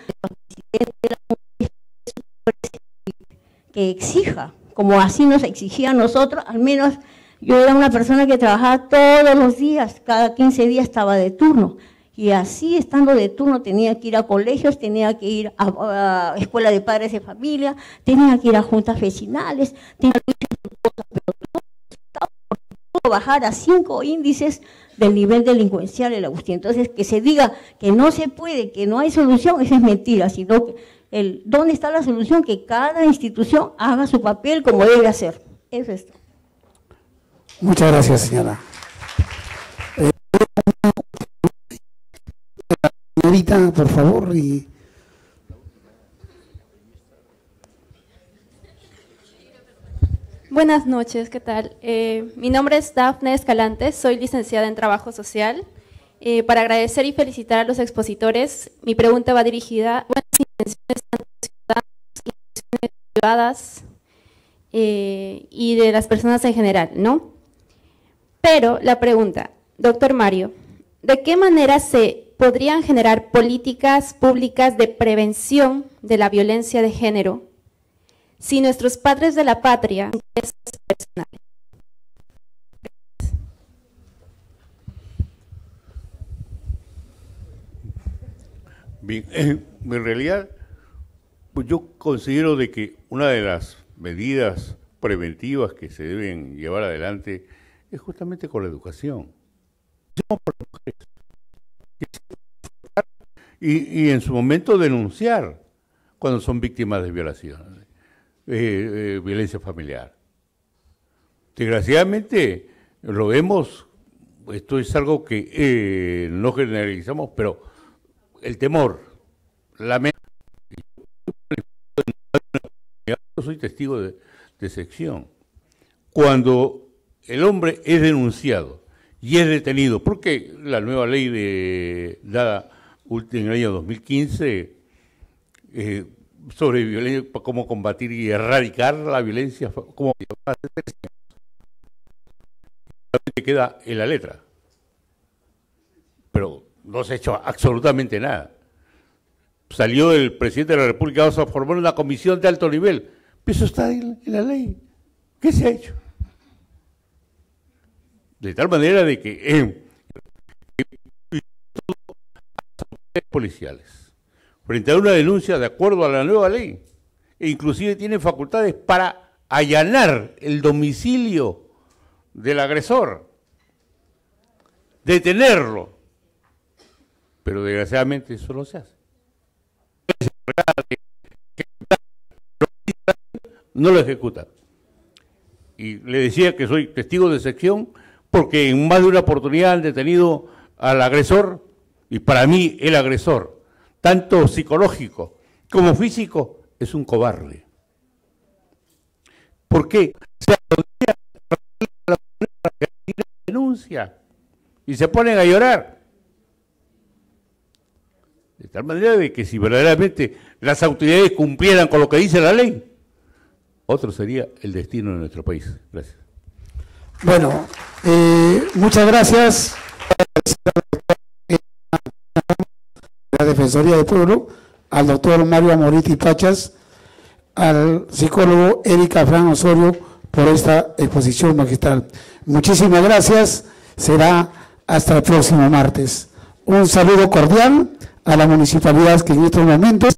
que exija, como así nos exigía a nosotros, al menos yo era una persona que trabajaba todos los días, cada 15 días estaba de turno. Y así, estando de turno, tenía que ir a colegios, tenía que ir a escuela de padres de familia, tenía que ir a juntas vecinales, tenía que ir a cosas, pero bajar a 5 índices del nivel delincuencial del Agustín. Entonces, que se diga que no se puede, que no hay solución, eso es mentira, sino que ¿dónde está la solución? Que cada institución haga su papel como debe hacer. Eso es todo. Muchas gracias, señora. Señorita, por favor. Buenas noches, ¿qué tal? Mi nombre es Dafne Escalante, soy licenciada en Trabajo Social. Para agradecer y felicitar a los expositores, mi pregunta va dirigida a buenas intenciones tanto ciudadanas, instituciones privadas y de las personas en general, ¿no? Pero la pregunta, doctor Mario, ¿de qué manera se podrían generar políticas públicas de prevención de la violencia de género si nuestros padres de la patria son intereses personales? Bien, en realidad, pues yo considero de que una de las medidas preventivas que se deben llevar adelante es justamente con la educación. Y en su momento denunciar cuando son víctimas de violación, violencia familiar. Desgraciadamente lo vemos, esto es algo que no generalizamos, pero el temor, la mente. Yo soy testigo de sección. Cuando el hombre es denunciado y es detenido, porque la nueva ley dada en el año 2015 sobre violencia, cómo combatir y erradicar la violencia, como queda en la letra, pero no se ha hecho absolutamente nada. Salió el presidente de la República, vamos a formar una comisión de alto nivel, pero eso está en la ley. ¿Qué se ha hecho? De tal manera de que policiales, frente a una denuncia de acuerdo a la nueva ley, e inclusive tienen facultades para allanar el domicilio del agresor, detenerlo, pero desgraciadamente eso no se hace. No lo ejecutan. Y le decía que soy testigo de sección porque en más de una oportunidad han detenido al agresor, y para mí el agresor, tanto psicológico como físico, es un cobarde. ¿Por qué? Se arrodilla la denuncia y se ponen a llorar. De tal manera de que si verdaderamente las autoridades cumplieran con lo que dice la ley, otro sería el destino de nuestro país. Gracias. Bueno, muchas gracias a la Defensoría del Pueblo, al doctor Mario Amoriti Pachas, al psicólogo Erika Fran Osorio por esta exposición magistral. Muchísimas gracias, será hasta el próximo martes. Un saludo cordial a la municipalidad que en estos momentos